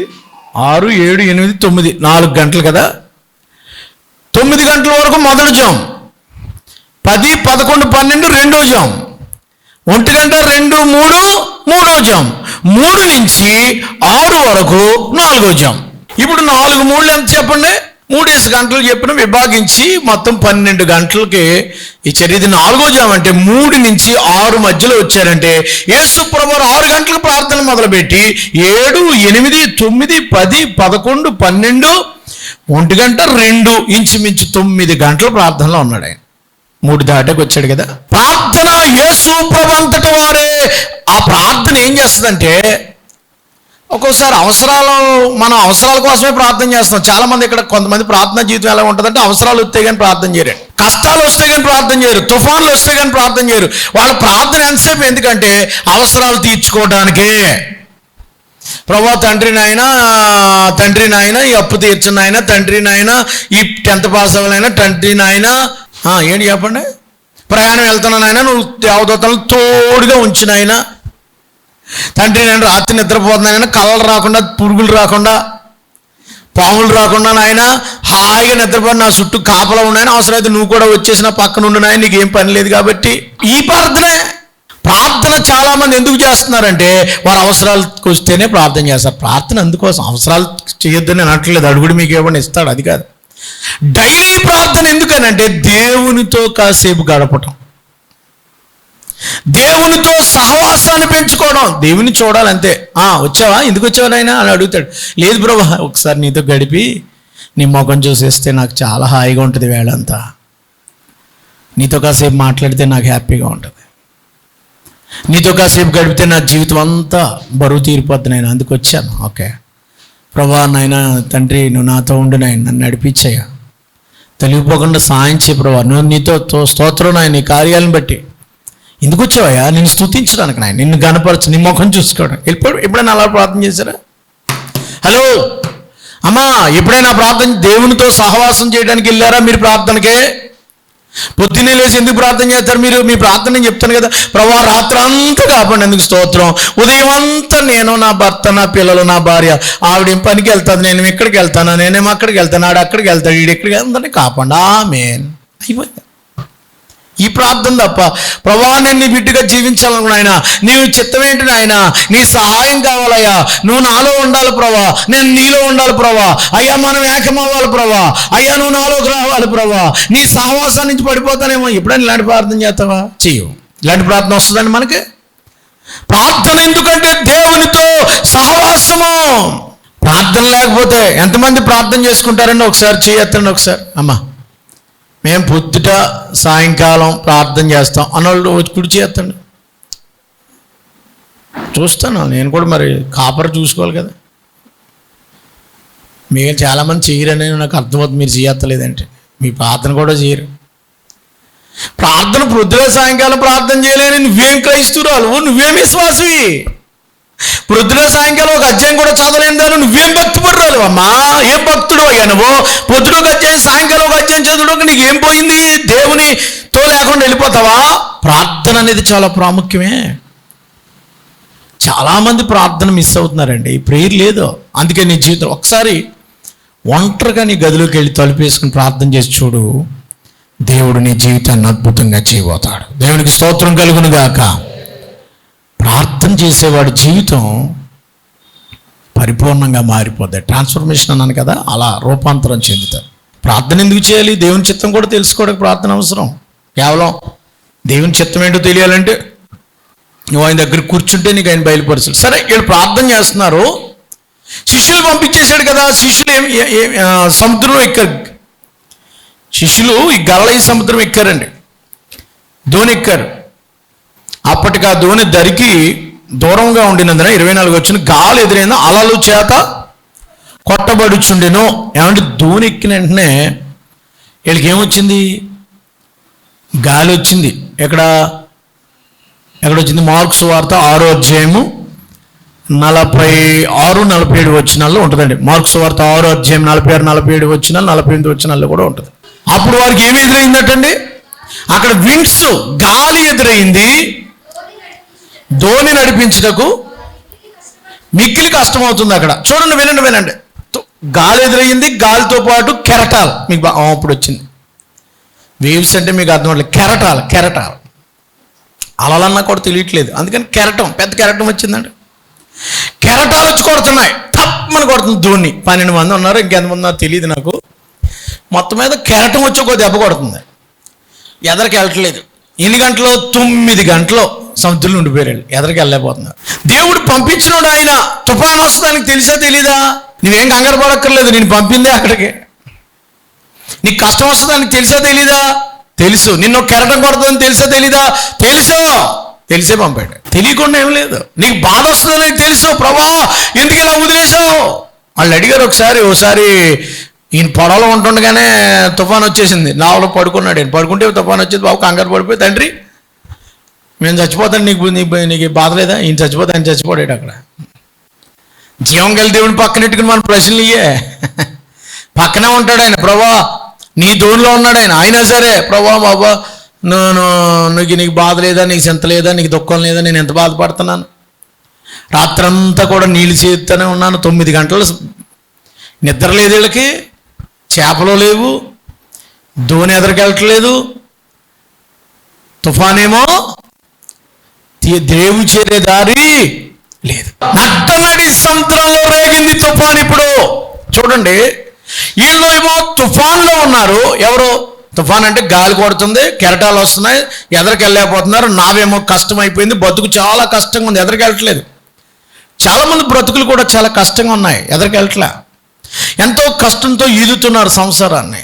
6, 7, 8, 9 4 గంటలు కదా. 9 గంటల వరకు మొదటి జాము, 10, 11, 12 రెండో జాము, 1 గంట 2, 3 మూడో జాము, 3 నుంచి 6 వరకు 4వ జాము. ఇప్పుడు 4 3 ఎంత చెప్పండి? 3 గంటలు చెప్పిన విభాగించి మొత్తం 12 గంటలకి ఇచ్చారు. ఇది 4వ జాము అంటే 3 నుంచి 6 మధ్యలో వచ్చారంటే యేసుప్రభు 6 గంటలకు ప్రార్థన మొదలుపెట్టి 7, 8, 9, 10, 11, 12, 1 గంట 2 ఇంచుమించు 9 గంటల ప్రార్థనలో ఉన్నాడు ఆయన. 3 దాటాకి వచ్చాడు కదా. ప్రార్థన యేసుప్రభు అంతటి వారే. ఆ ప్రార్థన ఏం చేస్తుందంటే ఒక్కోసారి మనం అవసరాల కోసమే ప్రార్థన చేస్తాం. చాలా మంది ఇక్కడ కొంతమంది ప్రార్థన జీవితం ఎలా ఉంటుందంటే అవసరాలు వస్తే కానీ ప్రార్థన చేయరు, కష్టాలు వస్తే కానీ ప్రార్థన చేయరు, తుఫాన్లు వస్తే కానీ ప్రార్థన చేయరు. వాళ్ళ ప్రార్థన ఎంతసేపు ఎందుకంటే అవసరాలు తీర్చుకోవడానికే. ప్రభా తండ్రి నాయన ఈ అప్పు తీర్చిన నాయన, తండ్రి నాయన ఈ 10th పాస్ అవ్వాలైనా, తండ్రి నాయన ఏంటి చెప్పండి, ప్రయాణం వెళ్తున్నాను ఆయన, నువ్వు దేవదూతలను తోడుగా ఉంచిన ఆయన, తండ్రి నేను రాత్రి నిద్రపోతున్నాయన, కళ్ళలు రాకుండా, పురుగులు రాకుండా, పాములు రాకుండా నాయన హాయిగా నిద్రపోయి నా చుట్టూ కాపలా ఉన్నాయని, అవసరమైతే నువ్వు కూడా వచ్చేసి నా పక్కన ఉండు నాయన, నీకేం పని లేదు కాబట్టి. ఈ ప్రార్థన చాలా మంది ఎందుకు చేస్తున్నారంటే వారు అవసరాలకు వస్తేనే ప్రార్థన చేస్తారు. ప్రార్థన అందుకోసం, అవసరాలు చేయొద్దని అనట్లేదు, అడుగుడు మీకు ఏమన్నా ఇస్తాడు, అది కాదు. డైలీ ప్రార్థన ఎందుకనంటే దేవునితో కాసేపు గడపటం, దేవునితో సహవాసాన్ని పెంచుకోవడం, దేవుని చూడాలంతే. వచ్చావా, ఎందుకు వచ్చావా నాయనా అని అడుగుతాడు. లేదు ప్రభా, ఒకసారి నీతో గడిపి నీ ముఖం చూసేస్తే నాకు చాలా హాయిగా ఉంటుంది, వేళంతా నీతో కాసేపు మాట్లాడితే నాకు హ్యాపీగా ఉంటుంది. నీతో కాసేపు గడిపితే నా జీవితం అంతా బరువు తీరిపోద్ది నాయన, అందుకు వచ్చాను. ఓకే ప్రభా, నాయన తండ్రి నువ్వు నాతో ఉండు నాయన, నన్ను నడిపించాయా, తెలియపోకుండా సాయం చేయ ప్రభా, నువ్వు నీతో స్తోత్రం నాయన, నీ కార్యాలను బట్టి. ఎందుకు వచ్చావయ్యా? నిన్ను స్తుతించడానికి నాయన, నిన్ను గనపరచు, నీ ముఖం చూసుకోవడం. ఎప్పుడైనా అలా ప్రార్థన చేశారా? హలో అమ్మా, ఎప్పుడైనా ప్రార్థన దేవునితో సహవాసం చేయడానికి వెళ్ళారా మీరు ప్రార్థనకే? పొద్దున్నే లేచి ఎందుకు ప్రార్థన చేస్తారు మీరు? మీ ప్రార్థన నేను చెప్తాను కదా, ప్రభా రాత్రి అంతా కాపాడినందుకు స్తోత్రం, ఉదయం అంతా నేను, నా భర్త, నా పిల్లలు, నా భార్య, ఆవిడేం పనికి వెళ్తాను, నేను ఇక్కడికి వెళ్తాను, నేనేమో అక్కడికి వెళ్తాను, ఆడు అక్కడికి వెళ్తాడు, వీడు ఎక్కడికి వెళ్తాను, కాపాడు. ఆమేన్. అయిపోయింది ఈ ప్రార్థన తప్ప. ప్రభా నేను నీ బిడ్డగా జీవించాలను నాయన, నీవు చిత్తమేంటి నాయన, నీ సహాయం కావాలయ్యా, నువ్వు నాలో ఉండాలి ప్రభా, నేను నీలో ఉండాలి ప్రభా, అయ్యా మనం ఏకమవ్వాలి ప్రభా, అయ్యా నువ్వు నాలోకి రావాలి ప్రభా, నీ సహవాసం నుంచి పడిపోతానేమో. ఎప్పుడైనా ఇలాంటి ప్రార్థన చేస్తావా? చెయ్యవు. ఇలాంటి ప్రార్థన వస్తుందండి మనకి? ప్రార్థన ఎందుకంటే దేవునితో సహవాసము. ప్రార్థన లేకపోతే ఎంతమంది ప్రార్థన చేసుకుంటారండి? ఒకసారి చేయొద్దండి. ఒకసారి అమ్మా మేము పొద్దుట సాయంకాలం ప్రార్థన చేస్తాం అన్నోళ్ళు వచ్చి కుడి చేస్తాండి. చూస్తాను నేను కూడా, మరి కాపర్ చూసుకోవాలి కదా. మీరు చాలామంది చేయరని నాకు అర్థమవుతుంది, మీరు చేయత్తలేదంటే మీ ప్రార్థన కూడా చేయరు. ప్రార్థన పొద్దున సాయంకాలం ప్రార్థన చేయలేని నువ్వేం క్రైస్తవురాలు, నువ్వేం విశ్వాసవి? పొద్దున సాయంకాలం ఒక అధ్యాయం కూడా చదవలేని దాన్ని నువ్వేం భక్తి పడరాలు అమ్మా? ఏం భక్తుడు అయ్యా నువ్వు? పొద్దున ఒక అధ్యాయం సాయంకాలం ఒక అధ్యాయం చదువుడు నీకు ఏం పోయింది? దేవునితో లేకుండా వెళ్ళిపోతావా? ప్రార్థన అనేది చాలా ప్రాముఖ్యమే. చాలామంది ప్రార్థన మిస్ అవుతున్నారండి, ప్రేయర్ లేదు. అందుకే నీ జీవితం ఒకసారి ఒంటరిగా నీ గదిలోకి వెళ్ళి తలుపేసుకుని ప్రార్థన చేసి చూడు, దేవుడు నీ జీవితాన్ని అద్భుతంగా చేయబోతాడు. దేవునికి స్తోత్రం కలుగును గాక. ప్రార్థన చేసేవాడి జీవితం పరిపూర్ణంగా మారిపోద్ది. ట్రాన్స్ఫర్మేషన్ అన్నాను కదా, అలా రూపాంతరం చెందుతారు. ప్రార్థన ఎందుకు చేయాలి? దేవుని చిత్తం కూడా తెలుసుకోవడానికి ప్రార్థన అవసరం. కేవలం దేవుని చిత్తం ఏంటో తెలియాలంటే నువ్వు ఆయన దగ్గర కూర్చుంటే నీకు ఆయన బయలుపరచాలి. సరే వీళ్ళు ప్రార్థన చేస్తున్నారు, శిష్యులు పంపించేశాడు కదా. శిష్యులు సముద్రం ఎక్కారు. శిష్యులు ఈ గలిలయ సముద్రం ఎక్కారండి, దోణి ఎక్కారు. అప్పటికి ఆ దోణి దరికి దూరంగా ఉండినందున 24 వచ్చిన గాలి ఎదురైందో అలలు చేత కొట్టబడుచుండెను. ఏమంటే దోణి ఎక్కిన వెంటనే వీళ్ళకి ఏమొచ్చింది? గాలి వచ్చింది. ఎక్కడొచ్చింది? మార్కు సువార్త 6వ అధ్యాయము 46-47 వచనాల్లో ఉంటుందండి. మార్కు సువార్త 6వ అధ్యాయం 46-47 వచనాలు, 48 వచనాల్లో కూడా ఉంటుంది. అప్పుడు వారికి ఏమి ఎదురైందటండి? అక్కడ విండ్స్, గాలి ఎదురైంది. దోణి నడిపించుటకు మిక్కిలి కష్టం అవుతుంది అక్కడ. చూడండి, వినండి. గాలి ఎదురయ్యింది, గాలితో పాటు కెరటాలు. మీకు అప్పుడు వచ్చింది. వేవ్స్ అంటే మీకు అర్థం అవ్వట్లేదు. కెరటాలు అలలన్నా కూడా తెలియట్లేదు, అందుకని కెరటం, పెద్ద కెరటం వచ్చిందండి. కెరటాలు వచ్చి కొడుతున్నాయి, తప్పమని కొడుతుంది దోణి. 12 మంది ఉన్నారు, ఇంకెంతమంది ఉన్నారు తెలియదు నాకు. మొత్తం మీద కెరటం వచ్చి ఒక దెబ్బ కొడుతుంది. ఎదరికి వెళ్ళట్లేదు. ఎన్ని గంటలు? 9 గంటలు సముద్రంలో ఉండిపోయారు. ఎదరికి వెళ్ళలేకపోతున్నారు. దేవుడు పంపించినోడు ఆయన. తుఫాను వస్తుందానికి తెలిసా తెలీదా? నువ్వేం కంగారు పడక్కర్లేదు, నేను పంపిందే అక్కడికి. నీకు కష్టం వస్తుందానికి తెలిసా తెలీదా? తెలుసు. నిన్ను కెరటం కొడుతుందని తెలుసా తెలీదా? తెలిసే పంపాడు. తెలియకుండా ఏం లేదు. నీకు బాధ వస్తుందని తెలుసు. ప్రభా ఎందుకు ఇలా వదిలేసావు? వాళ్ళు అడిగారు ఓసారి ఈయన పొడవలో ఉంటుండగానే తుఫాను వచ్చేసింది. నావలో పడుకున్నాడు. ఆయన పడుకుంటే తుఫాను వచ్చేది. బాబు కంగారు పడిపోయి, తండ్రి మేము చచ్చిపోతాను, నీకు బాధ లేదా? ఈయన చచ్చిపోతే ఆయన చచ్చిపోయాడు. అక్కడ జీవం గల దేవుని పక్కనెట్టుకుని మన ప్రశ్నలు ఇయ్యే. పక్కనే ఉంటాడు ఆయన. ప్రభా నీ దోనిలో ఉన్నాడు ఆయన. అయినా సరే ప్రభా బాబా నీకు బాధ లేదా, నీకు చింత లేదా, నీకు దుఃఖం లేదా, నేను ఎంత బాధపడుతున్నాను. రాత్రంతా కూడా నీళ్ళు చేస్తూనే ఉన్నాను. 9 గంటలు నిద్ర లేదు వీళ్ళకి. చేపలు లేవు, దోణి ఎదరికెళ్ళట్లేదు, తుఫానేమో దేవు చేరే దారి లేదు. నట్టనడి సముద్రంలో రేగింది తుఫాన్. ఇప్పుడు చూడండి, వీళ్ళు ఏమో తుఫాన్లో ఉన్నారు. ఎవరు? తుఫాన్ అంటే గాలి కొడుతుంది, కెరటాలు వస్తున్నాయి, ఎదరికి వెళ్ళలేకపోతున్నారు. నావేమో కష్టం అయిపోయింది, బతుకు చాలా కష్టంగా ఉంది, ఎదరికి వెళ్ళట్లేదు. చాలామంది బ్రతుకులు కూడా చాలా కష్టంగా ఉన్నాయి, ఎదరికి వెళ్ళట్లే. ఎంతో కష్టంతో ఈదుతున్నారు సంసారాన్ని,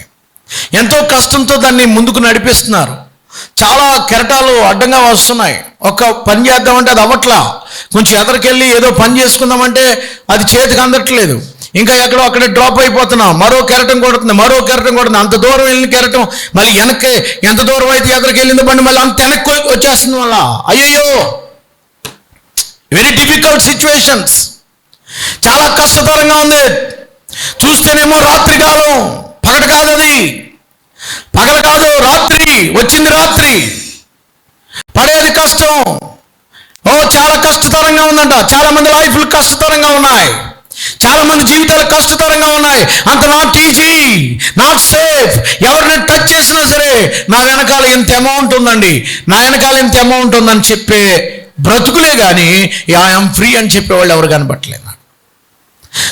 ఎంతో కష్టంతో దాన్ని ముందుకు నడిపిస్తున్నారు. చాలా కెరటాలు అడ్డంగా వస్తున్నాయి. ఒక పని చేద్దామంటే అది అవ్వట్లా. కొంచెం ఎదరికెళ్ళి ఏదో పని చేసుకుందామంటే అది చేతికి అందట్లేదు. ఇంకా ఎక్కడో అక్కడే డ్రాప్ అయిపోతున్నాం. మరో కెరటం కొడుతుంది, మరో కెరటం కొడుతుంది. అంత దూరం వెళ్ళిన కెరటం మళ్ళీ వెనక్కి, ఎంత దూరం అయితే ఎదరికి వెళ్ళింది బండి మళ్ళీ అంత వెనక్కి వచ్చేస్తుంది. మళ్ళా అయ్యయ్యో, వెరీ డిఫికల్ట్ సిచ్యువేషన్స్. చాలా కష్టతరంగా ఉంది. చూస్తేనేమో రాత్రి కాలం, పగటి కాదు, అది పగలు కాదు, రాత్రి వచ్చింది. రాత్రి పడేది కష్టం. చాలా కష్టతరంగా ఉందంట. చాలా మంది లైఫ్లు కష్టతరంగా ఉన్నాయి. చాలా మంది జీవితాలు కష్టతరంగా ఉన్నాయి. అంత నాట్ ఈజీ, నాట్ సేఫ్. ఎవరిని టచ్ చేసినా సరే నా వెనకాల ఇంత అమౌంట్ ఉందండి, నా వెనకాల ఇంత అమౌంట్ ఉందని చెప్పే బ్రతుకులే కానీ ఐఎమ్ ఫ్రీ అని చెప్పేవాళ్ళు ఎవరు కనబట్టలేదు.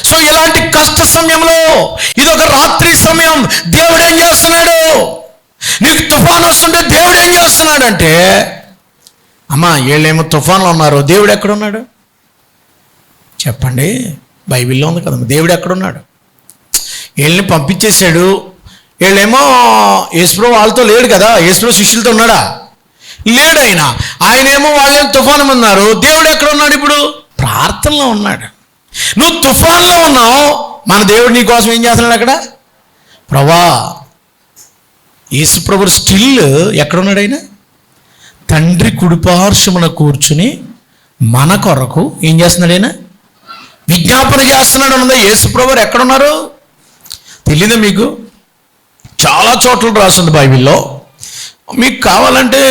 సో ఇలాంటి కష్ట సమయంలో, ఇదొక రాత్రి సమయం, దేవుడు ఏం చేస్తున్నాడు? నీకు తుఫాను వస్తుంటే దేవుడు ఏం చేస్తున్నాడు అంటే, అమ్మా వీళ్ళేమో తుఫాన్లో ఉన్నారు, దేవుడు ఎక్కడున్నాడు చెప్పండి? బైబిల్లో ఉంది కదమ్మా, దేవుడు ఎక్కడున్నాడు? వీళ్ళని పంపించేశాడు. వీళ్ళేమో యేసుప్రభు వాళ్ళతో లేడు కదా, యేసుప్రభు శిష్యులతో ఉన్నాడా? లేడు. ఆయనేమో వాళ్ళేమో తుఫాను అన్నారు. దేవుడు ఎక్కడున్నాడు? ఇప్పుడు ప్రార్థనలో ఉన్నాడు. నువ్వు తుఫాన్లో ఉన్నావు, మన దేవుడు నీ కోసం ఏం చేస్తున్నాడు అక్కడ? ప్రభా, యేసుప్రభు స్టిల్ ఎక్కడున్నాడు? ఆయన తండ్రి కుడిపార్శ్వమున కూర్చుని మన కొరకు ఏం చేస్తున్నాడు? ఆయన విజ్ఞాపన చేస్తున్నాడు అన్నది. యేసుప్రభు ఎక్కడున్నారు తెలియదా మీకు? చాలా చోట్ల రాస్తుంది బైబిల్లో. మీకు కావాలంటే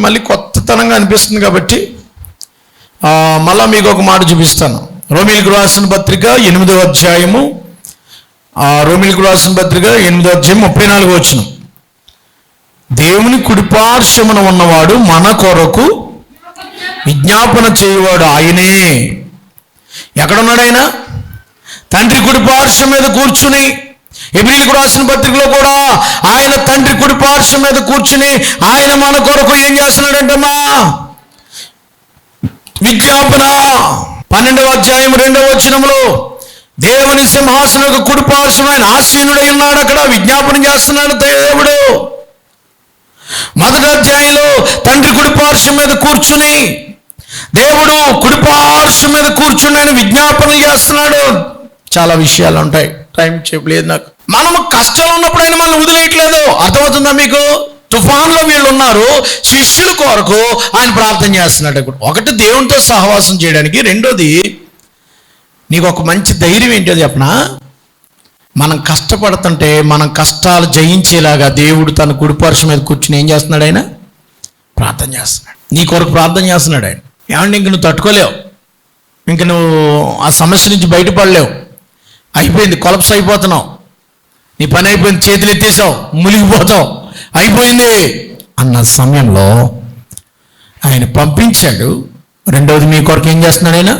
మళ్ళీ కొత్తతనంగా అనిపిస్తుంది కాబట్టి మళ్ళా మీకు ఒక మాట చూపిస్తాను. రోమీయులకు రాసిన పత్రిక 8వ అధ్యాయము, రోమీయులకు రాసిన పత్రిక 8వ అధ్యాయం 34వ వచనం. దేవుని కుడిపార్శ్వమున ఉన్నవాడు మన కొరకు విజ్ఞాపన చేయవాడు ఆయనే. ఎక్కడున్నాడు ఆయన? తండ్రి కుడిపార్శ్వం మీద కూర్చుని. హెబ్రీయులకు రాసిన పత్రికలో కూడా ఆయన తండ్రి కుడిపార్శ్వం మీద కూర్చుని ఆయన మన కొరకు ఏం చేస్తున్నాడంటమ్మా? విజ్ఞాపన. 12వ అధ్యాయం 2వ వచనంలో దేవుని సింహాసనకు కుడిపార్శ్వమైన ఆసీనుడై ఉన్నాడు. అక్కడ విజ్ఞాపన చేస్తున్నాడు దేవుడు. 1వ అధ్యాయంలో తండ్రి కుడిపార్శ్వం మీద కూర్చుని దేవుడు కుడిపార్శ్వం మీద కూర్చుని ఆయన విజ్ఞాపన చేస్తున్నాడు. చాలా విషయాలు ఉంటాయి, టైం చెప్పలేదు నాకు. మనము కష్టంలో ఉన్నప్పుడు ఆయన మనల్ని వదిలేయట్లేదు. అర్థమవుతుందా మీకు? తుఫాన్లో వీళ్ళు ఉన్నారు, శిష్యుల కొరకు ఆయన ప్రార్థన చేస్తున్నాడు. ఒకటి దేవునితో సహవాసం చేయడానికి, రెండోది నీకు ఒక మంచి ధైర్యం ఏంటో చెప్పనా? మనం కష్టపడుతుంటే మనం కష్టాలు జయించేలాగా దేవుడు తన కుడిపార్శ్వం మీద కూర్చుని ఏం చేస్తున్నాడు? ఆయన ప్రార్థన చేస్తున్నాడు. నీ కొరకు ప్రార్థన చేస్తున్నాడు ఆయన. ఏమంటే ఇంక నువ్వు తట్టుకోలేవు, ఇంక నువ్వు ఆ సమస్య నుంచి బయటపడలేవు, అయిపోయింది, కొలప్స్ అయిపోతున్నావు, నీ పని అయిపోయింది, చేతులు ఎత్తేసావు, మునిగిపోతావు, అయిపోయింది అన్న సమయంలో ఆయన పంపించాడు. రెండవది మీ కొరకు ఏం చేస్తున్నాడు? ఆయన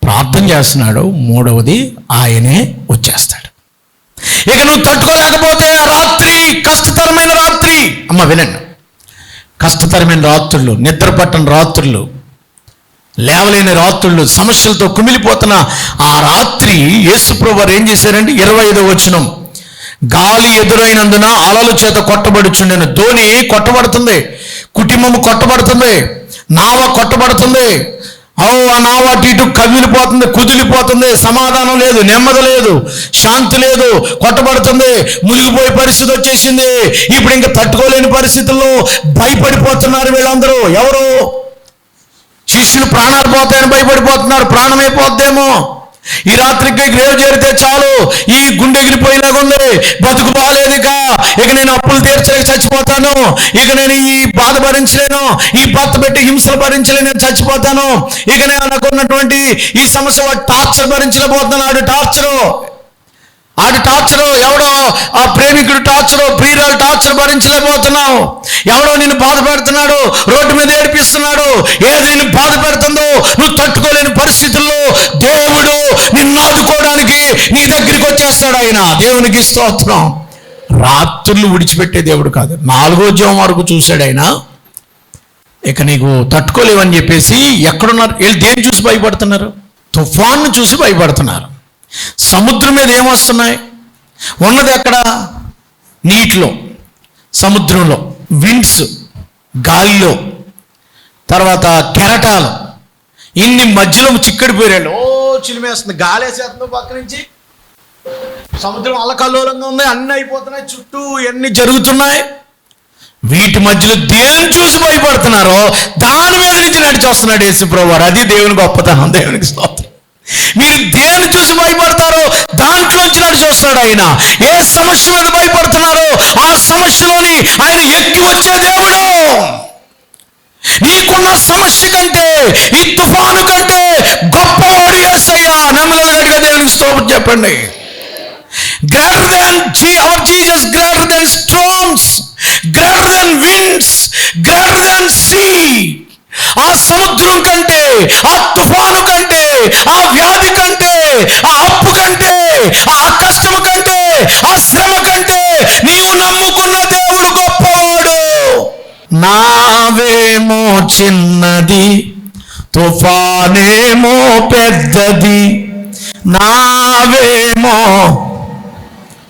ప్రార్థన చేస్తున్నాడు. మూడవది ఆయనే వచ్చేస్తాడు. ఇక నువ్వు తట్టుకోలేకపోతే ఆ రాత్రి, కష్టతరమైన రాత్రి, అమ్మ వినండి, కష్టతరమైన రాత్రులు, నిద్ర పట్టని రాత్రులు, లేవలేని రాత్రులు, సమస్యలతో కుమిలిపోతున్న ఆ రాత్రి యేసుప్రభువారు ఏం చేశారండి? 25వ వచనం. గాలి ఎదురైనందున అలల చేత కొట్టబడుచుండెను. ధోని కొట్టబడుతుంది, కుటుంబము కొట్టబడుతుంది, నావ కొట్టబడుతుంది. ఆ నావ అటు ఇటు కదిలిపోతుంది, కుదిలిపోతుంది, సమాధానం లేదు, నెమ్మది లేదు, శాంతి లేదు, కొట్టబడుతుంది, మునిగిపోయే పరిస్థితి వచ్చేసింది. ఇప్పుడు ఇంకా తట్టుకోలేని పరిస్థితుల్లో భయపడిపోతున్నారు వీళ్ళందరూ. ఎవరు? శిష్యులు ప్రాణాలు పోతాయని భయపడిపోతున్నారు. ప్రాణమైపోద్దేమో, ఈ రాత్రికి గ్రేవ్ చేరితే చాలు, ఈ గుండె ఎగిరిపోయేలాగా ఉంది, బతుకు బాగాలేదు, ఇక నేను అప్పులు తీర్చలేక చచ్చిపోతాను, ఇక నేను ఈ బాధ భరించలేను, ఈ భర్త పెట్టి హింసలు భరించలేను, నేను చచ్చిపోతాను, ఇక నేను నాకున్నటువంటి ఈ సమస్య టార్చర్ భరించలేకపోతున్నాడు. ఆడి టార్చరు, ఎవడో ఆ ప్రేమికుడు టార్చరు, ప్రియురాలు టార్చర్ భరించలేకపోతున్నావు, ఎవడో నిన్ను బాధ పెడుతున్నాడు, రోడ్డు మీద ఏడిపిస్తున్నాడు, ఏది నిన్ను బాధ పెడుతుందో నువ్వు తట్టుకోలేని పరిస్థితుల్లో దేవుడు నిన్ను ఆదుకోవడానికి నీ దగ్గరికి వచ్చేస్తాడు. ఆయన దేవునికి స్తోత్రం. రాత్రులు విడిచిపెట్టే దేవుడు కాదు. 4వ జాము వరకు చూశాడు ఆయన. ఇక నీకు తట్టుకోలేవని చెప్పేసి ఎక్కడున్నారు వీళ్ళు? దేన్ని చూసి భయపడుతున్నారు? తుఫాన్ను చూసి భయపడుతున్నారు. సముద్రం మీద ఏమొస్తున్నాయి? ఉన్నది ఎక్కడ? నీటిలో, సముద్రంలో విండ్స్, గాలిలో, తర్వాత కెరటాలు, ఇన్ని మధ్యలో చిక్కడి పోయాడు. చిలిమేస్తుంది, గాలి వేసేస్తుంది పక్క నుంచి, సముద్రం అల్లకల్లోలంగా ఉంది, అన్నీ అయిపోతున్నాయి, చుట్టూ ఎన్ని జరుగుతున్నాయి. వీటి మధ్యలో దేని చూసి భయపడుతున్నారో దాని మీద నుంచి నడిచి వస్తున్నాడు యేసుప్రభువు వారు. అది దేవుని గొప్పతనం. దేవునికి స్తోత్రం. మీరు దేని చూసి భయపడతారో దాంట్లోంచి నడిచి వస్తాడు ఆయన. ఏ సమస్య మీద భయపడుతున్నారో ఆ సమస్యలోని ఆయన ఎక్కి వచ్చే దేవుడు. నీకున్న సమస్య కంటే, ఈ తుఫాను కంటే గొప్పవాడు యేసయ్యా. నమ్మదలు గట్టిగా దేవునికి స్తోత్రం చెప్పండి. Greater than our Jesus, greater than storms, greater than winds, greater than sea. ఆ సముద్రం కంటే, ఆ తుఫాను కంటే, ఆ వ్యాధి కంటే, ఆ అప్పు కంటే, ఆ కష్టము కంటే, ఆ శ్రమ కంటే నీవు నమ్ముకున్న దేవుడు గొప్పవాడు. నావేమో చిన్నది, తుఫానేమో పెద్దది, నావేమో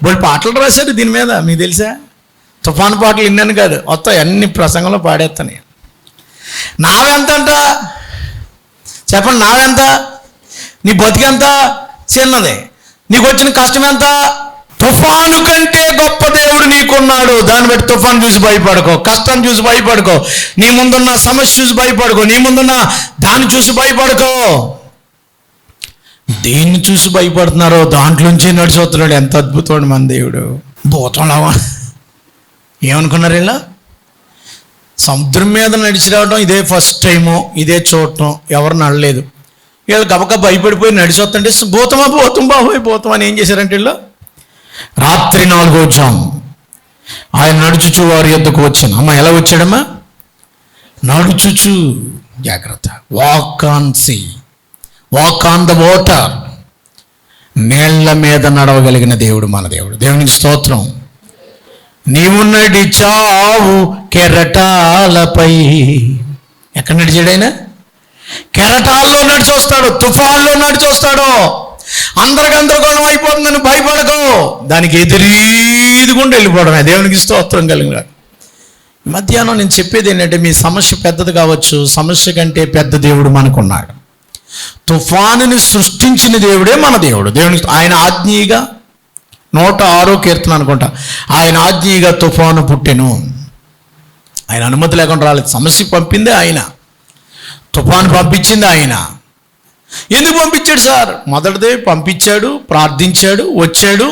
వాళ్ళు పాటలు రాశారు దీని మీద. మీకు తెలుసా? తుఫాను పాటలు విన్నాను కాదు, వస్తాయి అన్ని ప్రసంగంలో పాడేస్తాను. నావెంతంట చెప్పండి, నావెంత? నీ బతికెంత? చిన్నది. నీకు వచ్చిన కష్టం ఎంత? తుఫాను కంటే గొప్ప దేవుడు నీకున్నాడు. దాన్ని బట్టి తుఫాను చూసి భయపడుకో, కష్టం చూసి భయపడుకో, నీ ముందున్న సమస్య చూసి భయపడుకో, నీ ముందున్న దాన్ని చూసి భయపడుకో. దేన్ని చూసి భయపడుతున్నారో దాంట్లోంచి నడిచొస్తున్నాడు. ఎంత అద్భుతమైన మన దేవుడు. భూతంలావా ఏమనుకున్నారు ఇలా? సముద్రం మీద నడిచి రావడం ఇదే ఫస్ట్ టైము, ఇదే చూడటం, ఎవరు నడలేదు. వీళ్ళు గబగబ భయపడిపోయి నడిచొస్తుంటే భూతమా భూతం బాబోయ్ భూతం అని ఏం చేశారంటే వీళ్ళు రాత్రి 4వ జాము ఆయన నడుచుచు వారి యొద్దకు వచ్చాను. అమ్మ ఎలా వచ్చాడమ్మా? నడుచుచు. జాగ్రత్త. Walk on sea, walk on the water. నీళ్ల మీద నడవగలిగిన దేవుడు మన దేవుడు. దేవునికి స్తోత్రం. నీవు నడిచావు కెరటాలపై. ఎక్కడ నడిచాడు ఆయన? కెరటాల్లో నడిచి వస్తాడు, తుఫాన్లో నడిచి వస్తాడు. అందరికి గందరగోళం అయిపోతుందని భయపడకు, దానికి ఎదురీదుకుండా వెళ్ళిపోవడమే. దేవునికి స్తోత్రం కలిగిన మధ్యాహ్నం నేను చెప్పేది ఏంటంటే, మీ సమస్య పెద్దది కావచ్చు, సమస్య కంటే పెద్ద దేవుడు మనకున్నాడు. తుఫానుని సృష్టించిన దేవుడే మన దేవుడు. దేవునికి ఆయన ఆజ్ఞీగా 106వ కీర్తన అనుకుంటా, ఆయన ఆజ్ఞీగా తుఫాను పుట్టెను. ఆయన అనుమతి లేకుండా రాలేదు. సమస్య పంపిందే ఆయన, తుఫాను పంపించింది ఆయన. ఎందుకు పంపించాడు సార్? మొదటిదే పంపించాడు, ప్రార్థించాడు, వచ్చాడు.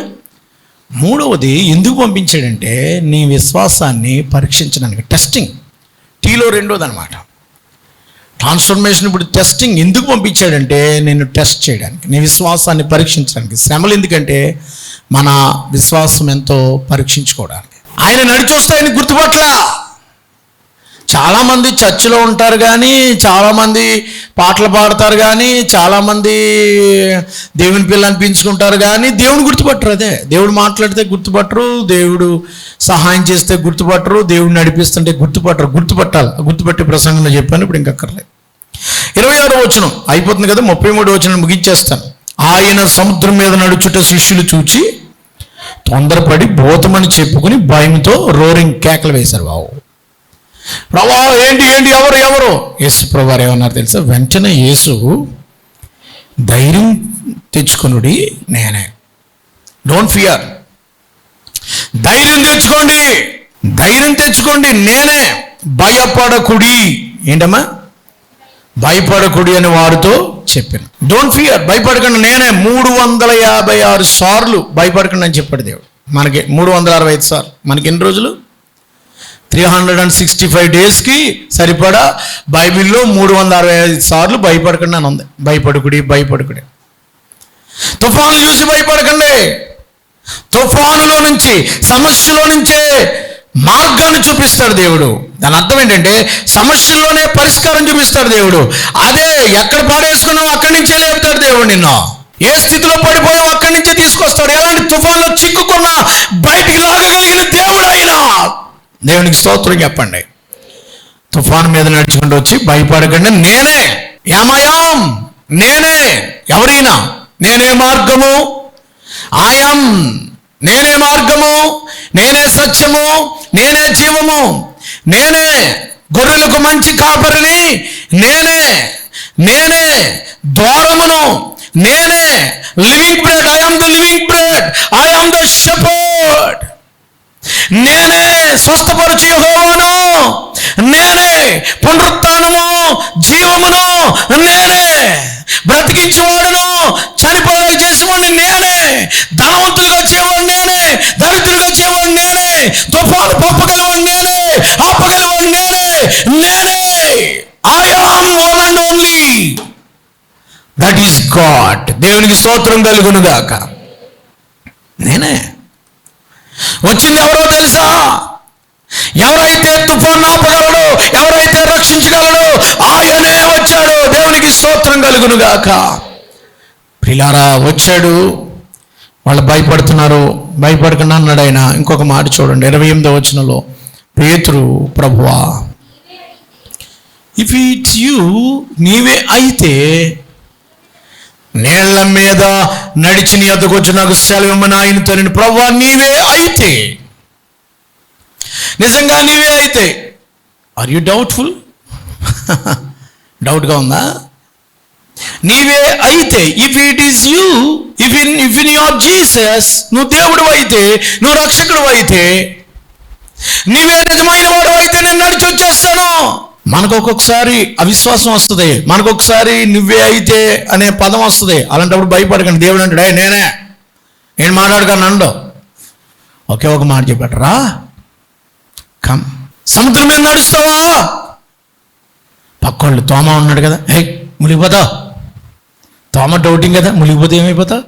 మూడవది ఎందుకు పంపించాడంటే నీ విశ్వాసాన్ని పరీక్షించడానికి. టెస్టింగ్. టీలో రెండోది అనమాట ట్రాన్స్ఫర్మేషన్. ఇప్పుడు టెస్టింగ్ ఎందుకు పంపించాడంటే నిన్ను టెస్ట్ చేయడానికి, నీ విశ్వాసాన్ని పరీక్షించడానికి. శ్రమలు ఎందుకంటే మన విశ్వాసం ఎంతో పరీక్షించుకోవడానికి. ఆయన నడిచొస్తే ఆయన గుర్తుపట్ల. చాలామంది చర్చిలో ఉంటారు కానీ, చాలామంది పాటలు పాడతారు కానీ, చాలామంది దేవుని పిల్ల అనిపించుకుంటారు కానీ దేవుని గుర్తుపట్టరు. అదే దేవుడు మాట్లాడితే గుర్తుపట్టరు, దేవుడు సహాయం చేస్తే గుర్తుపట్టరు, దేవుడు నడిపిస్తుంటే గుర్తుపట్టరు. గుర్తుపట్టాలి. గుర్తుపట్టే ప్రసంగంలో చెప్పాను, ఇప్పుడు ఇంకక్కర్లేదు. 26వ వచనం అయిపోతుంది కదా, 33వ వచనం ముగించేస్తాను. ఆయన సముద్రం మీద నడుచుట శిష్యులు చూచి తొందరపడి భూతమని చెప్పుకుని భయంతో రోరింగ్ కేకలు వేశారు. బావు ప్రభా ఏంటి ఏంటి ఎవరు ఎవరు? యేసు ప్రభు వారు ఏమన్నారు తెలుసా? వెంటనే యేసు ధైర్యం తెచ్చుకొనుడి నేనే. Don't fear. ధైర్యం తెచ్చుకోండి, ధైర్యం తెచ్చుకోండి, నేనే. భయపడకుడి. ఏంటమ్మా? భయపడకుడి అని వారితో చెప్పాను. డోంట్ ఫియర్, భయపడకండి, నేనే. 356 సార్లు భయపడకండి అని చెప్పాడు దేవుడు. మనకి 365 సార్లు. మనకి ఎన్ని రోజులు? 365 డేస్కి సరిపడా బైబిల్లో 365 సార్లు భయపడకండి అని ఉంది. భయపడకుడి, భయపడకుడి. తుఫాను చూసి భయపడకండి. తుఫానులో నుంచి, సమస్యలో నుంచే మార్గాన్ని చూపిస్తాడు దేవుడు. దాని అర్థం ఏంటంటే సమస్యల్లోనే పరిష్కారం చూపిస్తాడు దేవుడు. అదే ఎక్కడ పాడేసుకున్నావు అక్కడి నుంచే లేపుతాడు దేవుడు నిన్ను. ఏ స్థితిలో పడిపోయావు అక్కడి నుంచే తీసుకొస్తాడు. ఎలాంటి తుఫాన్లో చిక్కుకున్నా బయటికి లాగగలిగిన దేవుడు అయినా. దేవునికి స్తోత్రం చెప్పండి. తుఫాను మీద నడుచుకుంటూ వచ్చి భయపడకండి, నేనే. యామయాం, నేనే. ఎవరైనా నేనే మార్గము, ఆయాం, నేనే మార్గము, నేనే సత్యము, నేనే జీవము, నేనే గొర్రెలకు మంచి కాపరిని నేనే, నేనే ద్వారమును, నేనే living bread. I am the living bread, I am the shepherd. నేనే స్వస్థపరచు యెహోవాను, నేనే పునరుత్థానము జీవమును, నేనే బ్రతికించేవాడును, చనిపోయేలా చేసేవాడిని నేనే, ధనవంతులుగా చేయవాడు నేనే, దరిద్రులుగా చేయవాడు నేనే, తుఫాను పంపగలవాడు నేనే, ఆపగలవాడు నేనే, నేనే. I am one and only, that is God. దేవునికి స్తోత్రం కలుగును గాక. నేనే. వచ్చింది ఎవరో తెలుసా? ఎవరైతే తుఫాను ఆపగలడు, ఎవరైతే రక్షించగలడు, ఆయనే వచ్చాడు. దేవునికి స్తోత్రం కలుగును గాక. ప్రియులారా, వచ్చాడు. వాళ్ళు భయపడుతున్నారు. భయపడకుండా అన్నాడు ఆయన. ఇంకొక మాట చూడండి, 28వ వచనంలో, పేతురు, ప్రభువా ఇఫ్ ఇట్స్ యూ, నీవే అయితే నీళ్ల మీద నడిచి నీ వద్దకు వచ్చి నాకు సెలవిమ్మని ఆయనతో, నేను ప్రభువా నీవే అయితే, నిజంగా నీవే అయితే. Are you doubtful? డౌట్గా ఉందా? నీవే అయితే, if it is you, if in your Jesus, నువ్వు దేవుడు అయితే, నువ్వు రక్షకుడు అయితే, నీవే నిజమైన వాడు అయితే నేను నడిచి వచ్చేస్తాను. మనకు ఒక్కొక్కసారి అవిశ్వాసం వస్తుంది, మనకు ఒకసారి నువ్వే అయితే అనే పదం వస్తుంది. అలాంటప్పుడు భయపడకండి. దేవుడు అంటాడు, నేనే, నేను మాట్లాడకండి అండు. ఒకే ఒక మాట చెప్పాడు, రా కమ్. సముద్రం మీద నడుస్తావా? పక్కోళ్ళు తోమ ఉన్నాడు కదా, మునిగిపోతావు. తోమ డౌటింగ్ కదా, మునిగిపోతే ఏమైపోతావు?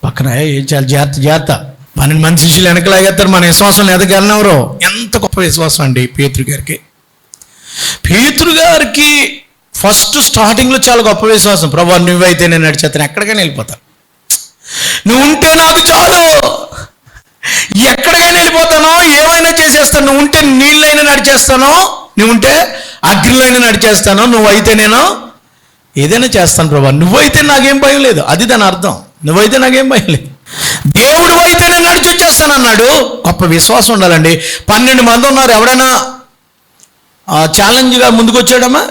పక్కన ఏం చాలా జాగ్రత్త జాగ్రత్త. 12 మంది శిష్యులు వెనకలాగేస్తారు. మన విశ్వాసం ఎదగలనెవరు? ఎంత గొప్ప విశ్వాసం అండి పేతురు గారికి. పేతురు గారికి ఫస్ట్ స్టార్టింగ్లో చాలా గొప్ప విశ్వాసం. ప్రభు నువ్వైతే నేను నడిచేస్తాను, ఎక్కడికైనా వెళ్ళిపోతాను, నువ్వు ఉంటే నాకు చాలు, ఎక్కడికైనా వెళ్ళిపోతాను, ఏమైనా చేసేస్తాను, నువ్వు ఉంటే నీళ్ళైనా నడిచేస్తాను, నువ్వు ఉంటే అగ్నిలో నడిచేస్తాను, నువ్వైతే నేను ఏదైనా చేస్తాను ప్రభా, నువ్వైతే నాకేం భయం లేదు. అది దాని అర్థం, నువ్వైతే నాకేం భయం లేదు, దేవుడు అయితే నేను నడిచి వచ్చేస్తాను అన్నాడు. గొప్ప విశ్వాసం ఉండాలండి. 12 మంది ఉన్నారు. ఎవడైనా ఛాలెంజ్గా ముందుకు వచ్చాడమ్మా?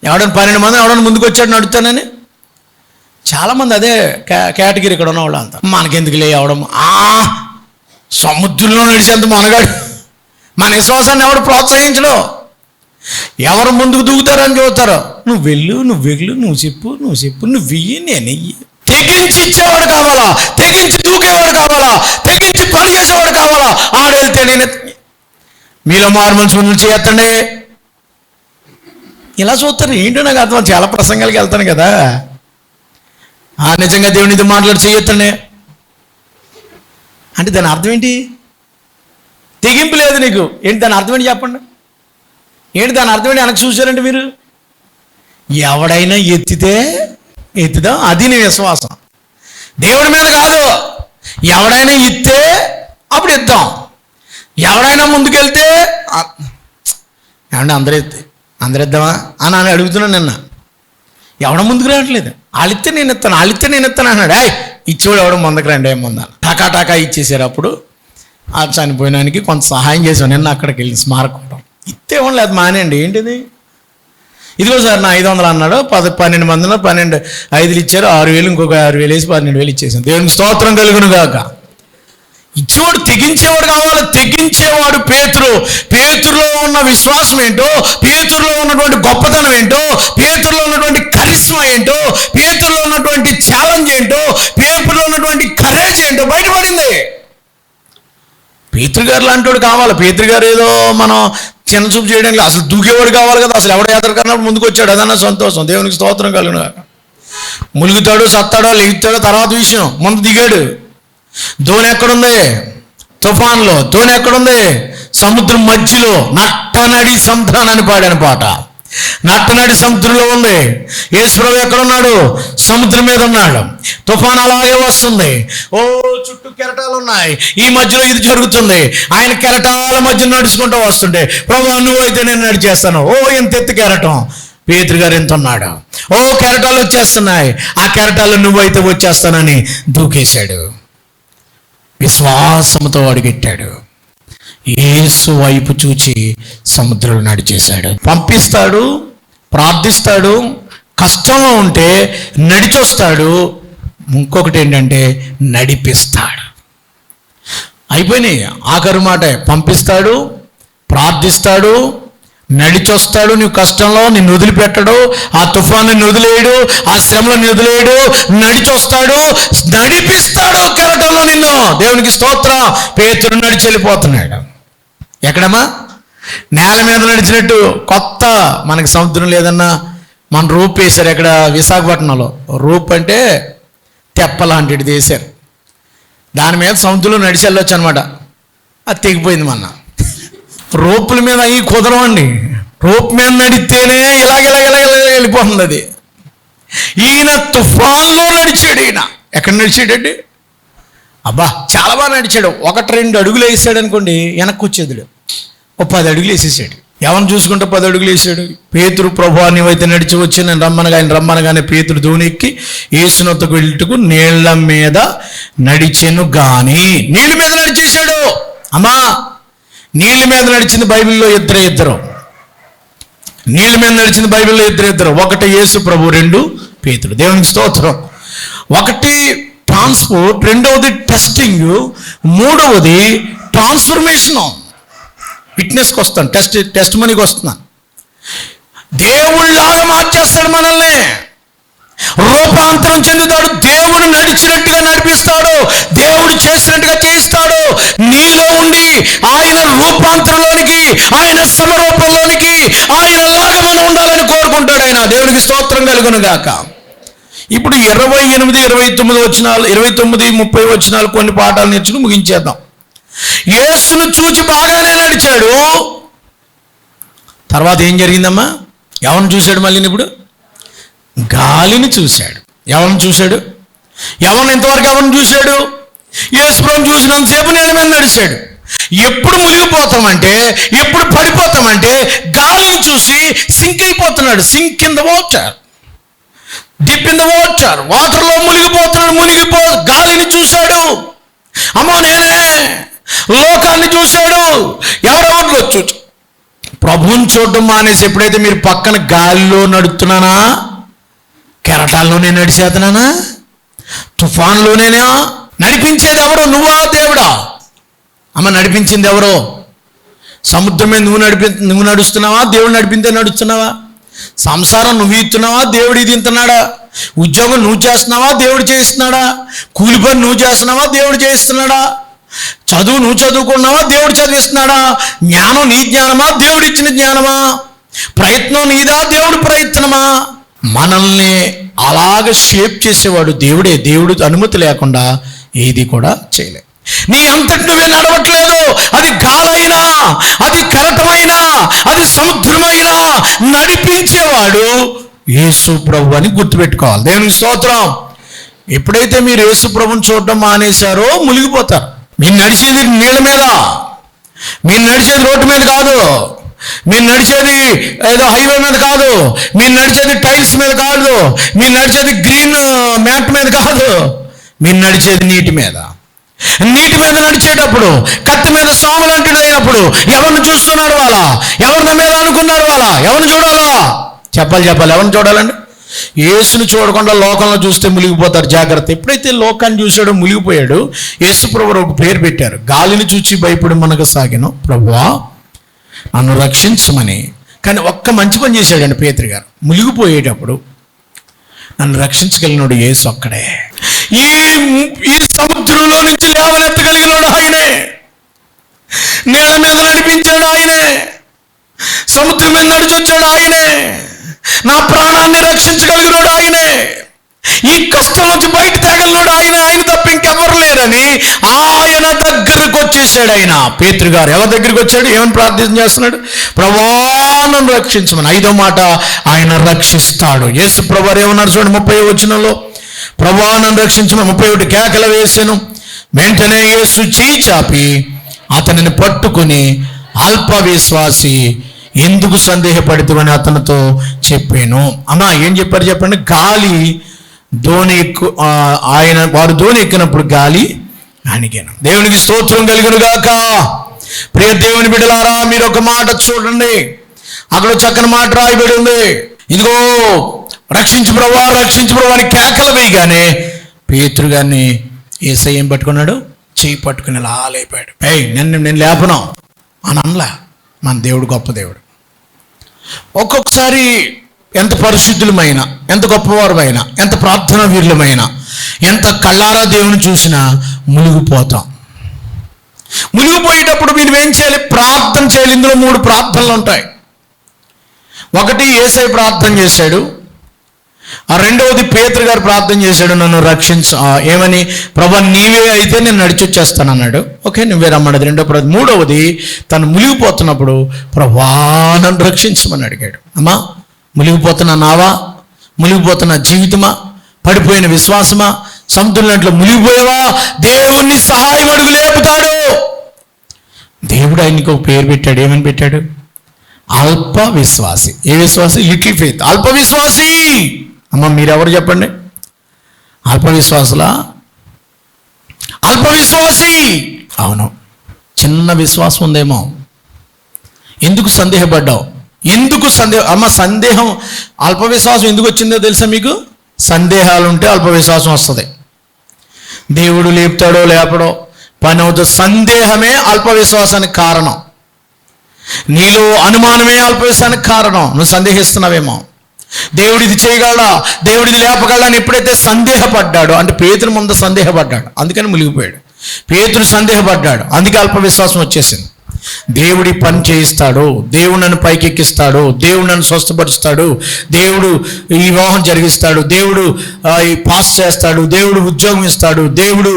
ఎవడైనా 12 మంది ఎవడైనా ముందుకు వచ్చాడు నడుతానని? చాలామంది అదే కేటగిరీ ఇక్కడ ఉన్న వాళ్ళు అంతా. మనకెందుకు లే అవడం, సముద్రంలో నడిచేంత మనగాడు. మన విశ్వాసాన్ని ఎవడు ప్రోత్సహించడు. ఎవరు ముందుకు దూకుతారని చూస్తారు. నువ్వు వెళ్ళు, నువ్వు చెప్పు, నువ్వు వెయ్యి, నేను వెయ్యి. తెగించి ఇచ్చేవాడు కావాలా, తెగించి దూకేవాడు కావాలా, తెగించి పని చేసేవాడు కావాలా. ఆడెళ్తే నేను మీలో మారు మనసు చేయొద్దండి. ఇలా చూస్తారు ఏంటో నాకు అర్థం. చాలా ప్రసంగాలకి వెళ్తాను కదా, నిజంగా దేవునితో మాట్లాడి చేయొద్దండి అంటే దాని అర్థం ఏంటి? తెగింపు లేదు నీకు. ఏంటి దాని అర్థం ఏంటి చెప్పండి? ఏంటి దాని అర్థం ఏంటి? వెనక్కి చూసారంటే మీరు, ఎవడైనా ఎత్తిదా అది నీ విశ్వాసం. దేవుడి మీద కాదు, ఎవడైనా ఎత్తే అప్పుడు ఇద్దాం. ఎవడైనా ముందుకెళ్తే ఏమంటే అందరు ఇద్దామా అని అడుగుతున్నాను నిన్న. ఎవడ ముందుకు రావట్లేదు. వాళ్ళిస్తే నేను ఇస్తాను అన్నాడు. ఇచ్చేవాడు ఎవడ ముందుకు రండి, ఏముందా టాకా ఇచ్చేసారు. అప్పుడు ఆ చనిపోయినానికి కొంత సహాయం చేసాను నిన్న. అక్కడికి వెళ్ళి స్మారకం ఇస్తే ఇవ్వండి, అది మానేయండి. ఏంటిది? ఇదిగో సార్ నా 500 అన్నాడు. 12 మందిలో 12 5 ఇచ్చారు, 6,000, ఇంకొక 6,000 వేసి 12,000 ఇచ్చేసాను. దేవునికి స్తోత్రం కలుగును గాక. ఇచ్చేవాడు తెగించేవాడు కావాలి. తెగించేవాడు పేతురులో ఉన్న విశ్వాసం ఏంటో, పేతురులో ఉన్నటువంటి గొప్పతనం ఏంటో, పేతురులో ఉన్నటువంటి కరిస్మా ఏంటో, పేతురులో ఉన్నటువంటి ఛాలెంజ్ ఏంటో, పేతురులో ఉన్నటువంటి కరేజ్ ఏంటో బయటపడింది. పేతురు గారు లాంటి వాడు కావాలి. పేతురు గారు ఏదో మనం చిన్న చూపు చేయడానికి అసలు దూకేవాడు కావాలి కదా. అసలు ఎవడ యాత్ర కన్నప్పుడు ముందుకు వచ్చాడు, అదన్నా సంతోషం. దేవునికి స్తోత్రం కలుగును గాక. ములుగుతాడో సత్తాడో లెగుతాడో తర్వాత విషయం, ముందు దిగాడు. దోణి ఎక్కడుంది? తుఫాన్లో. దోణి ఎక్కడుంది? సముద్రం మధ్యలో. నట్టనడి సముద్రాన్ని అని పాడాను పాట. నట్టనడి సముద్రంలో ఉంది. యేసుప్రభు ఎక్కడున్నాడు? సముద్రం మీద ఉన్నాడు. తుఫాన్ అలాగే వస్తుంది. చుట్టూ కెరటాలు ఉన్నాయి. ఈ మధ్యలో ఇది జరుగుతుంది. ఆయన కెరటాల మధ్య నడుచుకుంటూ వస్తుంటే, ప్రభు నువ్వైతే నేను నడిచేస్తాను. ఎంత ఎత్తు కెరటం. పేతురు గారు ఎంత ఉన్నాడు. కెరటాలు వచ్చేస్తున్నాయి. ఆ కెరటాలు నువ్వైతే వచ్చేస్తానని దూకేశాడు. విశ్వాసంతో అడుగెట్టాడు. యేసు వైపు చూచి సముద్రంలో నడిచేశాడు. పంపిస్తాడు, ప్రార్థిస్తాడు, కష్టంలో ఉంటే నడిచొస్తాడు, ఇంకొకటి ఏంటంటే నడిపిస్తాడు. అయిపోయినాయి. ఆఖరి మాట, పంపిస్తాడు, ప్రార్థిస్తాడు, నడిచొస్తాడు. నువ్వు కష్టంలో నిన్ను వదిలిపెట్టడు, ఆ తుఫాను నిన్ను వదిలేయడు, ఆ శ్రమలో నిన్ను వదిలేయడు, నడిచొస్తాడు, నడిపిస్తాడు కెరటంలో నిన్ను. దేవునికి స్తోత్రం. పేతురు నడిచి వెళ్ళిపోతున్నాడు. ఎక్కడమ్మా? నేల మీద నడిచినట్టు. కొత్త మనకి సముద్రం లేదన్నా మన రూప్ వేశారు. ఎక్కడ? విశాఖపట్నంలో. రూప్ అంటే తెప్పలాంటిది వేశారు. దాని మీద సముద్రంలో నడిచి వెళ్ళొచ్చు అనమాట. అది తెగిపోయింది మొన్న. రోపుల మీద అవి కుదరవండి. రోప్ మీద నడిస్తేనే ఇలాగ వెళ్ళిపోతుంది అది. ఈయన తుఫాన్లో నడిచాడు. ఈయన ఎక్కడ నడిచాడండి? అబ్బా చాలా బాగా నడిచాడు. 1-2 అడుగులు వేసాడు అనుకోండి, వెనక్కి వచ్చేది. 10 అడుగులు వేసేసాడు. ఎవరిని చూసుకుంటే 10 అడుగులు వేసాడు. పేతురు, ప్రభువా నీవైతే నడిచి వచ్చి నేను రమ్మనగానే పేతురు దోణి ఎక్కి యేసునొద్దకు వెళ్ళుటకు నీళ్ల మీద నడిచెను గాని. నీళ్ళ మీద నడిచేశాడు. అమ్మా, నీళ్ళ మీద నడిచింది బైబిల్లో ఇద్దరు. నీళ్ళ మీద నడిచింది బైబిల్లో ఇద్దరు. ఒకటి యేసు ప్రభు, 2 పేతురు. దేవునికి స్తోత్రం. ఒకటి ట్రాన్స్పోర్ట్, రెండవది టెస్టింగ్, మూడవది ట్రాన్స్ఫర్మేషను. విట్నెస్కి వస్తాను, టెస్ట్ మనీకి వస్తున్నాను. దేవుళ్ళలాగా మార్చేస్తాడు మనల్ని. రూపాంతరం చెందుతాడు. దేవుడు నడిచినట్టుగా నడిపిస్తాడు. దేవుడు చేసినట్టుగా చేయిస్తాడు. నీలో ఉండి ఆయన రూపాంతరంలోనికి, ఆయన సమరూపంలోనికి, ఆయనలాగా మనం ఉండాలని కోరుకుంటాడు ఆయన. దేవునికి స్తోత్రం కలుగును గాక. ఇప్పుడు 28, 29 వచనాలు, 29, 30 వచనాలు కొన్ని పాఠాలు నేర్చుకుని ముగించేద్దాం. యేసును చూచి బాగానే నడిచాడు. తర్వాత ఏం జరిగిందమ్మా? ఎవరిని చూశాడు? మళ్ళీ ఇప్పుడు గాలిని చూశాడు. ఎవరిని చూశాడు? ఇంతవరకు ఎవరిని చూశాడు? యేసు ప్రభువుని చూసినంతసేపు నీళ్ళ మీద నడిచాడు. ఎప్పుడు మునిగిపోతామంటే, ఎప్పుడు పడిపోతామంటే గాలిని చూసి సింక్ అయిపోతున్నాడు. Sink in the water, dip in the water. వాటర్లో మునిగిపోతున్నాడు. గాలిని చూశాడు. అమ్మో నేనే. లోకాన్ని చూశాడు. ఎవరెవరిలో చూచు. ప్రభువుని చూడడం మానేసి ఎప్పుడైతే మీరు పక్కన గాలిలో నడుస్తున్నానా, కెరటాల్లోనే నడిచేతనానా, తుఫాన్లోనేనా? నడిపించేది ఎవరో? నువ్వా దేవుడా? అమ్మ, నడిపించింది ఎవరో? సముద్రం మీద నువ్వు నడుస్తున్నావా? దేవుడు నడిపితే నడుస్తున్నావా? సంసారం నువ్వు ఇస్తున్నావా? దేవుడు ఇది ఇంతున్నాడా? ఉద్యోగం నువ్వు చేస్తున్నావా? దేవుడు చేస్తున్నాడా? కూలి పని నువ్వు చేస్తున్నావా? దేవుడు చేస్తున్నాడా? చదువు నువ్వు చదువుకున్నావా? దేవుడు చదివిస్తున్నాడా? జ్ఞానం నీ జ్ఞానమా? దేవుడు ఇచ్చిన జ్ఞానమా? ప్రయత్నం నీదా? దేవుడు ప్రయత్నమా? మనల్ని అలాగ షేప్ చేసేవాడు దేవుడే. దేవుడు అనుమతి లేకుండా ఏది కూడా చేయలే. నీ అంతటి నువ్వే నడవట్లేదు. అది గాలైనా, అది కెరటమైనా, అది సముద్రమైనా నడిపించేవాడు యేసు ప్రభు అని గుర్తుపెట్టుకోవాలి. దేవునికి స్తోత్రం. ఎప్పుడైతే మీరు యేసు ప్రభుని చూడడం మానేశారో మునిగిపోతారు. మీరు నడిచేది నీళ్ళ మీద, మీరు నడిచేది రోడ్డు మీద కాదు, మీరు నడిచేది ఏదో హైవే మీద కాదు, మీరు నడిచేది టైల్స్ మీద కాదు, మీరు నడిచేది గ్రీన్ మ్యాట్ మీద కాదు, మీరు నడిచేది నీటి మీద. నీటి మీద నడిచేటప్పుడు కత్తి మీద సాము లాంటిది అయినప్పుడు ఎవరిని చూస్తున్నాడు? వాళ్ళ ఎవరిని మీద అనుకున్నాడు? వాళ్ళ ఎవరిని చూడాలా? చెప్పాలి. ఎవరిని చూడాలండి? యేసుని చూడకుండా లోకంలో చూస్తే మునిగిపోతారు. జాగ్రత్త. ఎప్పుడైతే లోకాన్ని చూసాడో మునిగిపోయాడు. యేసు ప్రభువు ఒక పేరు పెట్టారు. గాలిని చూచి భయపడి మనకు సాగిన ప్రభువా నన్ను రక్షించమని. కానీ ఒక్క మంచి పని చేశాడండి పేతురు గారు. మునిగిపోయేటప్పుడు నన్ను రక్షించగలిగినాడు యేసు ఒక్కడే. ఈ సముద్రంలో నుంచి లేవనెత్తగలిగినాడు ఆయనే. నీళ్ళ మీద నడిపించాడు ఆయనే. సముద్రం మీద నడిచొచ్చాడు ఆయనే. నా ప్రాణాన్ని రక్షించగలిగినాడు ఆయనే. ఈ కష్టం నుంచి బయట తేగలినాడు ఆయన. ఆయన తప్ప ఇంకెవరు లేరని ఆయన దగ్గరకు వచ్చేసాడు ఆయన. పేతురు గారు ఎవరి దగ్గరికి వచ్చాడు? ఏమని ప్రార్థన చేస్తున్నాడు? ప్రభువా నన్ను రక్షించమని. 5వ మాట, ఆయన రక్షిస్తాడు. యేసు ప్రభువారు ఏమన్నారు చూడండి 30వ వచనంలో, ప్రభువా నన్ను రక్షించమని 31 కేకలు వేసాను. వెంటనే యేసు చేయి చాపి అతనిని పట్టుకుని, అల్ప విశ్వాసి ఎందుకు సందేహపడుతువని అతనితో చెప్పాను. అమ్మా ఏం చెప్పారు చెప్పండి? గాలి దోణి వారు దోణి ఎక్కినప్పుడు గాలి అణిగాను. దేవునికి స్తోత్రం కలుగును గాక. ప్రియ దేవుని బిడ్డలారా, మీరు ఒక మాట చూడండి, అక్కడ చక్కని మాట రాయబడి ఉంది. ఇదిగో రక్షించు ప్రభువా, రక్షించు ప్రభువా అని కేకలు వేయగానే పేతురు గారిని యేసయ్య ఏం పట్టుకున్నాడు? చెయ్యి పట్టుకుని ఇలా లేపాడు. నేను లేపను అని అనలా. మన దేవుడు గొప్ప దేవుడు. ఒక్కొక్కసారి ఎంత పరిశుద్ధులమైనా, ఎంత గొప్పవారమైనా, ఎంత ప్రార్థనా వీరులమైనా, ఎంత కళ్ళారా దేవుని చూసినా మునిగిపోతాం. మునిగిపోయేటప్పుడు మీరు ఏం చేయాలి? ప్రార్థన చేయాలి. ఇందులో 3 ప్రార్థనలు ఉంటాయి. ఒకటి యేసయ్య ప్రార్థన చేశాడు, రెండవది పేతురు గారు ప్రార్థన చేశాడు, నన్ను రక్షించు ఏమని? ప్రభా నీవే అయితే నేను నడిచొచ్చేస్తాను అన్నాడు. ఓకే, నువ్వే రమ్మన్నది రెండో ప్రార్థన. మూడవది తను మునిగిపోతున్నప్పుడు ప్రభా నన్ను రక్షించమని అడిగాడు. అమ్మా, మునిగిపోతున్న నావా, మునిగిపోతున్న జీవితమా, పడిపోయిన విశ్వాసమా, సముద్రంలో మునిగిపోయావా? దేవుణ్ణి సహాయం అడుగు లేపుతాడు. దేవుడు ఆయనకి ఒక పేరు పెట్టాడు. ఏమని పెట్టాడు? అల్ప విశ్వాసి. ఏ విశ్వాసి? Little faith. అల్ప విశ్వాసి. అమ్మ మీరెవరు చెప్పండి? అల్ప విశ్వాసులా? అల్ప విశ్వాసి. అవును, చిన్న విశ్వాసం ఉందేమో. ఎందుకు సందేహపడ్డావు? ఎందుకు అమ్మ సందేహం, అల్ప విశ్వాసం ఎందుకు వచ్చిందో తెలుసా మీకు? సందేహాలు ఉంటే అల్ప విశ్వాసం వస్తుంది. దేవుడు లేపుతాడో లేపడో పని అవుతుంది. సందేహమే అల్ప విశ్వాసానికి కారణం. నీలో అనుమానమే అల్ప విశ్వాసానికి కారణం. నువ్వు సందేహిస్తున్నావేమో. దేవుడు ఇది చేయగలడా, దేవుడు ఇది లేపగలడా అని ఎప్పుడైతే సందేహపడ్డాడో, అంటే పేతురు ముందు సందేహపడ్డాడు, అందుకని మునిగిపోయాడు. పేతురు సందేహపడ్డాడు, అందుకే అల్ప విశ్వాసం వచ్చేసింది. దేవుడి పని చేయిస్తాడు, దేవుడు నన్ను పైకెక్కిస్తాడు, దేవుడు నన్ను స్వస్థపరుస్తాడు, దేవుడు ఈ వివాహం జరిగిస్తాడు, దేవుడు ఈ పాస్ చేస్తాడు, దేవుడు ఉద్యోగం ఇస్తాడు, దేవుడు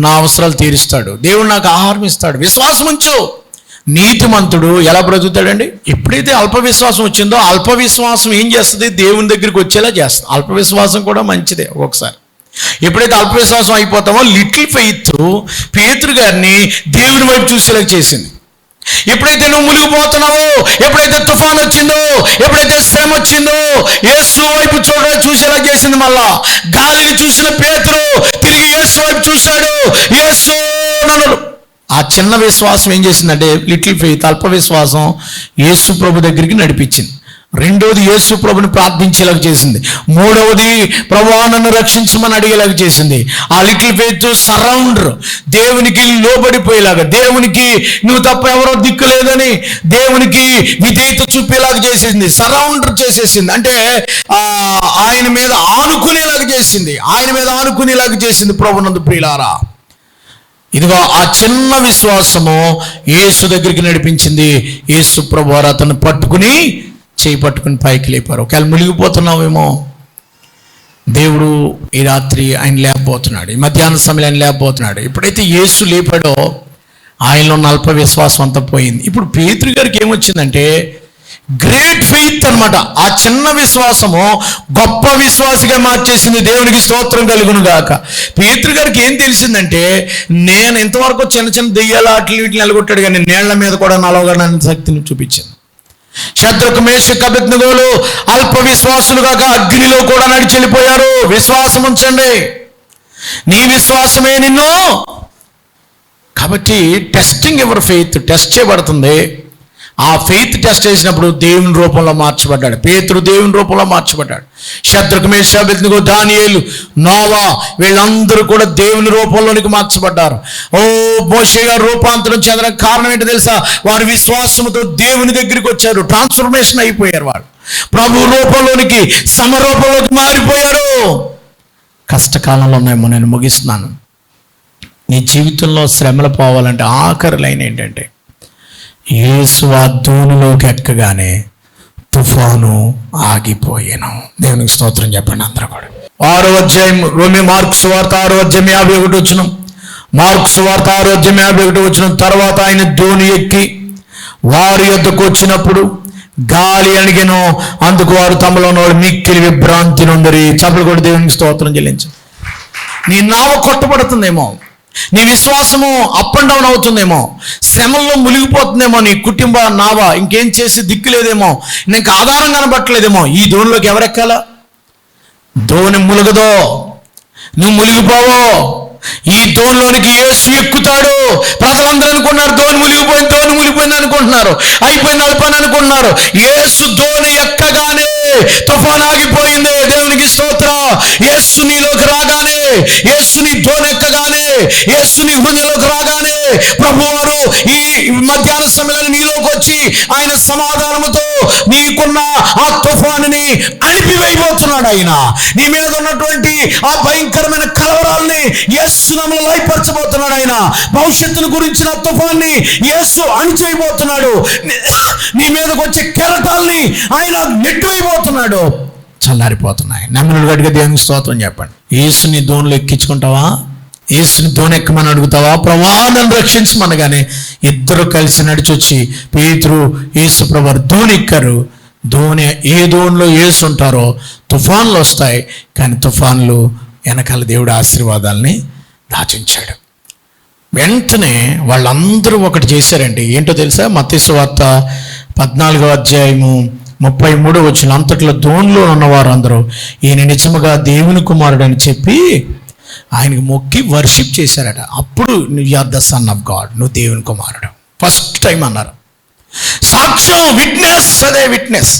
నా అవసరాలు తీరుస్తాడు, దేవుడు నాకు ఆహారం ఇస్తాడు. విశ్వాసం ఉంచు. నీతిమంతుడు ఎలా బ్రతుకుతాడండి? ఎప్పుడైతే అల్ప విశ్వాసం వచ్చిందో, అల్ప విశ్వాసం ఏం చేస్తుంది? దేవుని దగ్గరికి వచ్చేలా చేస్తుంది. అల్ప విశ్వాసం కూడా మంచిదే ఒక్కొక్కసారి. ఎప్పుడైతే అల్ప విశ్వాసం అయిపోతామో, లిటిల్ ఫెయిత్ పేతురు గారిని దేవుని వైపు చూసేలా చేసింది. ఎప్పుడైతే నువ్వు మునిగిపోతున్నావో, ఎప్పుడైతే తుఫాన్ వచ్చిందో, ఎప్పుడైతే శ్రమ వచ్చిందో, యేసు వైపు చూసేలా చేసింది. మళ్ళా గాలిని చూసిన పేతురు తిరిగి యేసు వైపు చూశాడు. యేసు నన్ను. ఆ చిన్న విశ్వాసం ఏం చేసిందంటే, లిటిల్ ఫెయిత్, అల్ప విశ్వాసం యేసు ప్రభు దగ్గరికి నడిపించింది. రెండవది యేసు ప్రభుని ప్రార్థించేలాగా చేసింది. మూడవది ప్రభువా నన్ను రక్షించమని అడిగేలాగా చేసింది. ఆ లిటిల్ ఫెయిత్ సరౌండర్, దేవునికి లోబడిపోయేలాగా, దేవునికి నువ్వు తప్ప ఎవరో దిక్కు లేదని దేవునికి విధేయత చూపేలాగా చేసేసింది. సరౌండర్ చేసేసింది, అంటే ఆయన మీద ఆనుకునేలాగా చేసింది. ఆయన మీద ఆనుకునేలాగా చేసింది. ప్రభునందు ప్రియులారా, ఇదిగో ఆ చిన్న విశ్వాసము యేసు దగ్గరికి నడిపించింది. యేసు ప్రభు వారు అతన్ని పట్టుకుని చేయి పట్టుకుని పైకి లేపారు. ఒకవేళ మునిగిపోతున్నావేమో, దేవుడు ఈ రాత్రి ఆయన లేకపోతున్నాడు, ఈ మధ్యాహ్న సమయంలో ఆయన లేకపోతున్నాడు. ఎప్పుడైతే యేసు లేపాడో ఆయనలో ఉన్న అల్ప విశ్వాసం అంతా పోయింది. ఇప్పుడు పేతురు గారికి ఏమొచ్చిందంటే గ్రేట్ ఫెయిత్ అనమాట. ఆ చిన్న విశ్వాసము గొప్ప విశ్వాసిగా మార్చేసింది. దేవునికి స్తోత్రం కలుగును గాక. పేతురు గారికి ఏం తెలిసిందంటే, నేను ఇంతవరకు చిన్న చిన్న దెయ్యాలు అట్లు వీటిని నిలగొట్టాడు, కానీ నీళ్ల మీద కూడా నలవగడానికి శక్తిని చూపించింది. శద్రకు మేషకు అబేద్నెగోలు అల్ప విశ్వాసులుగా అగ్నిలో కూడా నడిచి వెళ్ళిపోయారు. విశ్వాసం ఉంచండి, నీ విశ్వాసమే నిన్ను. కాబట్టి టెస్టింగ్ ఎవర్ ఫెయిత్ టెస్ట్ చేయబడుతుంది. ఆ ఫెయిత్ టెస్ట్ చేసినప్పుడు దేవుని రూపంలో మార్చబడ్డాడు. పేతురు దేవుని రూపంలో మార్చబడ్డాడు. శద్రకు మేషకు అబేద్నెగో, దానియేలు, నోవా వీళ్ళందరూ కూడా దేవుని రూపంలోనికి మార్చబడ్డారు. మోషే గారు రూపాంతరం చెందడానికి కారణం ఏంటో తెలుసా? వారి విశ్వాసంతో దేవుని దగ్గరికి వచ్చారు, ట్రాన్స్ఫర్మేషన్ అయిపోయారు. వాళ్ళు ప్రభు రూపంలోనికి, సమరూపంలోకి మారిపోయారు. కష్టకాలంలో ఉన్నాయేమో, నేను ముగిస్తున్నాను. నీ జీవితంలో శ్రమలు పోవాలంటే ఆఖరి లైన్ ఏంటంటే, యేసు ఆ దూనిలోకి ఎక్కగానే తుఫాను ఆగిపోయాను. దేవునికి స్తోత్రం చెప్పండి అందరూ కూడా. 6వ అధ్యాయం మార్కు సువార్త 6వ అధ్యాయం 51 వచనం. మార్కు సువార్త 6వ అధ్యాయం 51 వచనం. తర్వాత ఆయన దోణి ఎక్కి వారి యొద్దకు వచ్చినప్పుడు గాలి అణిగెను, అందుకు వారు తమలో మిక్కిలి విభ్రాంతి నొందిరి. చప్పలు కూడా దేవునికి స్తోత్రం చెల్లించు. నీ నావ కొట్టబడుతుందేమో, నీ విశ్వాసము అప్ అండ్ డౌన్ అవుతుందేమో, శ్రమల్లో మునిగిపోతుందేమో, నీ కుటుంబ నావ ఇంకేం చేసి దిక్కు లేదేమో, నీకు ఆధారం కనబట్టలేదేమో. ఈ దోణిలోకి ఎవరెక్కాలా? దోణి ములుగదో, నువ్వు మునిగిపోవో, ఈ దోనిలోనికి యేసు ఎక్కుతాడు. ప్రజలందరూ అనుకున్నారు దోని మునిగిపోయింది అనుకుంటున్నారు, అయిపోయింది పని అనుకుంటున్నారు. యేసు దోని ఎక్కగానే తుఫాన్ ఆగిపోయింది. దేవునికి స్తోత్రం. యేసు నీలోకి రాగానే, యేసు నీ దోని ఎక్కగానే, యేసు నీ హృదయంలోకి రాగానే ప్రభువారు ఈ మధ్యాహ్న సమయంలో నీలోకి వచ్చి ఆయన సమాధానముతో నీకున్న ఆ తుఫానుని అణిపివేయబోతున్నాడు. ఆయన నీ మీద ఉన్నటువంటి ఆ భయంకరమైన కలవరాల్ని యేసు నామములో లయపరచబోతున్నాడు. ఆయన భవిష్యత్తును గురించిన తుఫాన్ని యేసు అణిచేయబోతున్నాడు. నీ మీదకి వచ్చే కెరటాల్ని ఆయన నెట్టివేయబోతున్నాడు. చల్లారిపోతున్నాయి. నమ్మినడు గట్టిగా దేవునికి స్తోత్రం చెప్పండి. యేసుని దోణిలో ఎక్కించుకుంటావా? యేసుని దోణి ఎక్కమని అడుగుతావా? ప్రమాదం రక్షించమనగానే ఇద్దరు కలిసి నడిచొచ్చి పేతురు యేసు ప్రభువారు దోణి ఎక్కారు. ఏ దోణిలో యేసు ఉంటారో తుఫాన్లు వస్తాయి, కానీ తుఫాన్లు వెనకాల దేవుడు ఆశీర్వాదాలని దాచించాడు. వెంటనే వాళ్ళందరూ ఒకటి చేశారండి. ఏంటో తెలుసా? మత్తయి సువార్త 14వ అధ్యాయము 33వ వచనం, అంతట్లో దోణిలో ఉన్నవారు అందరూ ఈయన నిజముగా దేవుని కుమారుడు అని చెప్పి ఆయనకు మొక్కి వర్షిప్ చేశారట. అప్పుడు you are the son of God, నువ్వు దేవుని కుమారుడు. ఫస్ట్ టైం అన్నారు. సాక్ష్యం, విట్నెస్, అదే విట్నెస్.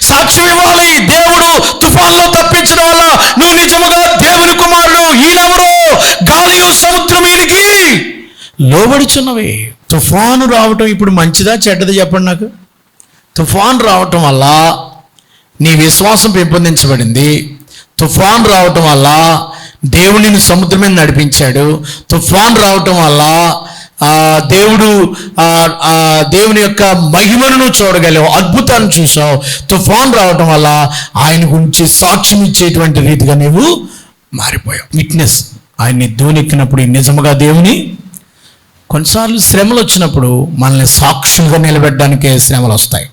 సాక్ష్యం ఇవ్వాలి. దేవుడు తుఫాన్లో తప్పించడం వల్ల నువ్వు నిజముగా దేవుని కుమారుడు. ఈయనెవరు? గాలియు సముద్రం ఈయనకి లోబడిచున్నవి. తుఫాను రావటం ఇప్పుడు మంచిదా చెడ్డదా చెప్పండి నాకు. తుఫాన్ రావటం వల్ల నీ విశ్వాసం పెంపొందించబడింది. తుఫాన్ రావటం వల్ల దేవుడిని సముద్రం మీద నడిపించాడు. తుఫాన్ రావటం వల్ల దేవుని యొక్క మహిమను చూడగలవు, అద్భుతాన్ని చూసావు. తుఫాన్ రావటం వల్ల ఆయన గురించి సాక్ష్యం ఇచ్చేటువంటి రీతిగా నీవు మారిపోయావు. విట్నెస్. ఆయన్ని దోనెక్కినప్పుడు నిజముగా దేవుని. కొన్నిసార్లు శ్రమలు వచ్చినప్పుడు మనల్ని సాక్షులుగా నిలబెట్టడానికే శ్రమలు వస్తాయి,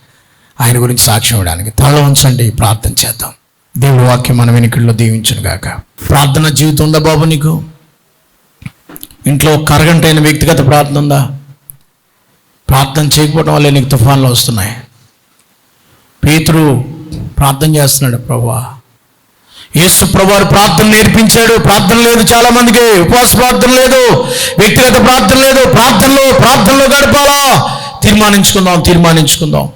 ఆయన గురించి సాక్ష్యం ఇవ్వడానికి. తల ఉంచండి, ప్రార్థన చేద్దాం. దేవుడి వాక్యం మన వెనుకల్లో దీవించును గాక. ప్రార్థన జీవితం ఉందా బాబు నీకు? ఇంట్లో కరగంటైన వ్యక్తిగత ప్రార్థన ఉందా? ప్రార్థన చేయకపోవడం వల్లే నీకు తుఫాన్లు వస్తున్నాయి. పేతురు ప్రార్థన చేస్తున్నాడు. ప్రభువా, యేసు ప్రభువారు ప్రార్థన నేర్పించాడు. ప్రార్థన లేదు చాలా మందికి, ఉపవాస ప్రార్థన లేదు, వ్యక్తిగత ప్రార్థన లేదు. ప్రార్థనలో గడపాలా? తీర్మానించుకుందాం.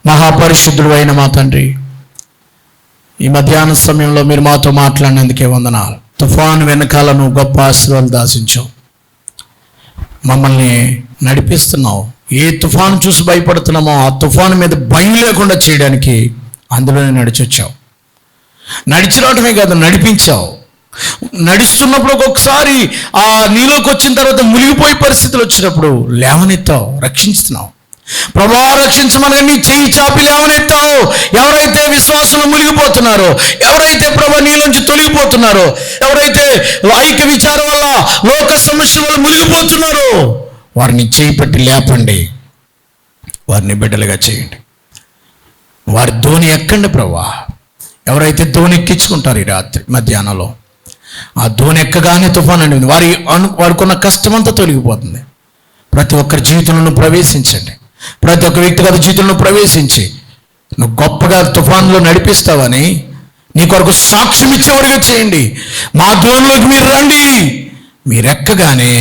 మహాపరిశుద్ధుడు అయిన మా తండ్రి, ఈ మధ్యాహ్న సమయంలో మీరు మాతో మాట్లాడినందుకే వందనాలు. తుఫాను వెనకాల నువ్వు గొప్ప ఆశీర్వాదాలు దాచించావు, మమ్మల్ని నడిపిస్తున్నావు. ఏ తుఫాను చూసి భయపడుతున్నామో ఆ తుఫాను మీద భయం లేకుండా చేయడానికి అందులోనే నడిచొచ్చావు. నడిచి రావటమే కాదు, నడిపించావు. నడుస్తున్నప్పుడు ఒక్కొక్కసారి ఆ నీలోకి వచ్చిన తర్వాత మునిగిపోయే పరిస్థితులు వచ్చినప్పుడు లేవనెత్తావు, రక్షిస్తున్నావు. ప్రభువా రక్షించమనగా నీ చెయ్యి చాపి లేవనెత్తావు. ఎవరైతే విశ్వాసంలో మునిగిపోతున్నారో, ఎవరైతే ప్రభు నీలోంచి తొలగిపోతున్నారో, ఎవరైతే ఐక్య విచారం వల్ల లోక సమస్య వల్ల మునిగిపోతున్నారో వారిని చేయి పట్టి లేపండి, వారిని బిడ్డలుగా చేయండి. వారి దోణి ఎక్కండి ప్రభువా. ఎవరైతే దోణి ఎక్కించుకుంటారు ఈ రాత్రి మధ్యాహ్నంలో, ఆ దోణి ఎక్కగానే తుఫాను అండి వారికున్న కష్టమంతా తొలగిపోతుంది. ప్రతి ఒక్కరి జీవితంలో ప్రవేశించండి. ప్రతి ఒక్క వ్యక్తిగత జీవితంలో ప్రవేశించి నువ్వు గొప్పగా తుఫాన్లో నడిపిస్తావని నీ కొరకు సాక్ష్యం ఇచ్చేవారుగా చేయండి. మా దోణిలోకి మీరు రండి, మీరు ఎక్కగానే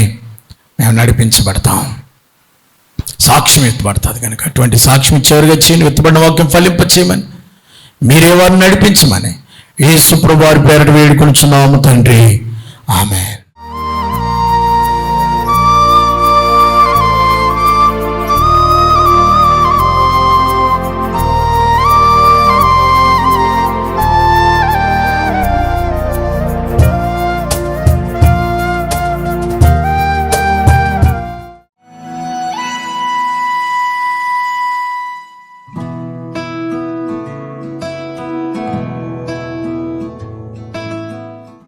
మేము నడిపించబడతాం. సాక్ష్యం ఎత్తబడుతుంది కనుక అటువంటి సాక్ష్యం ఇచ్చేవారుగా చేయండి. ఎత్తబడిన వాక్యం ఫలింప చేయమని, మీరే వారిని నడిపించమని యేసు ప్రభువారి పేరట వేడుకొనుచున్నాము తండ్రి. ఆమేన్.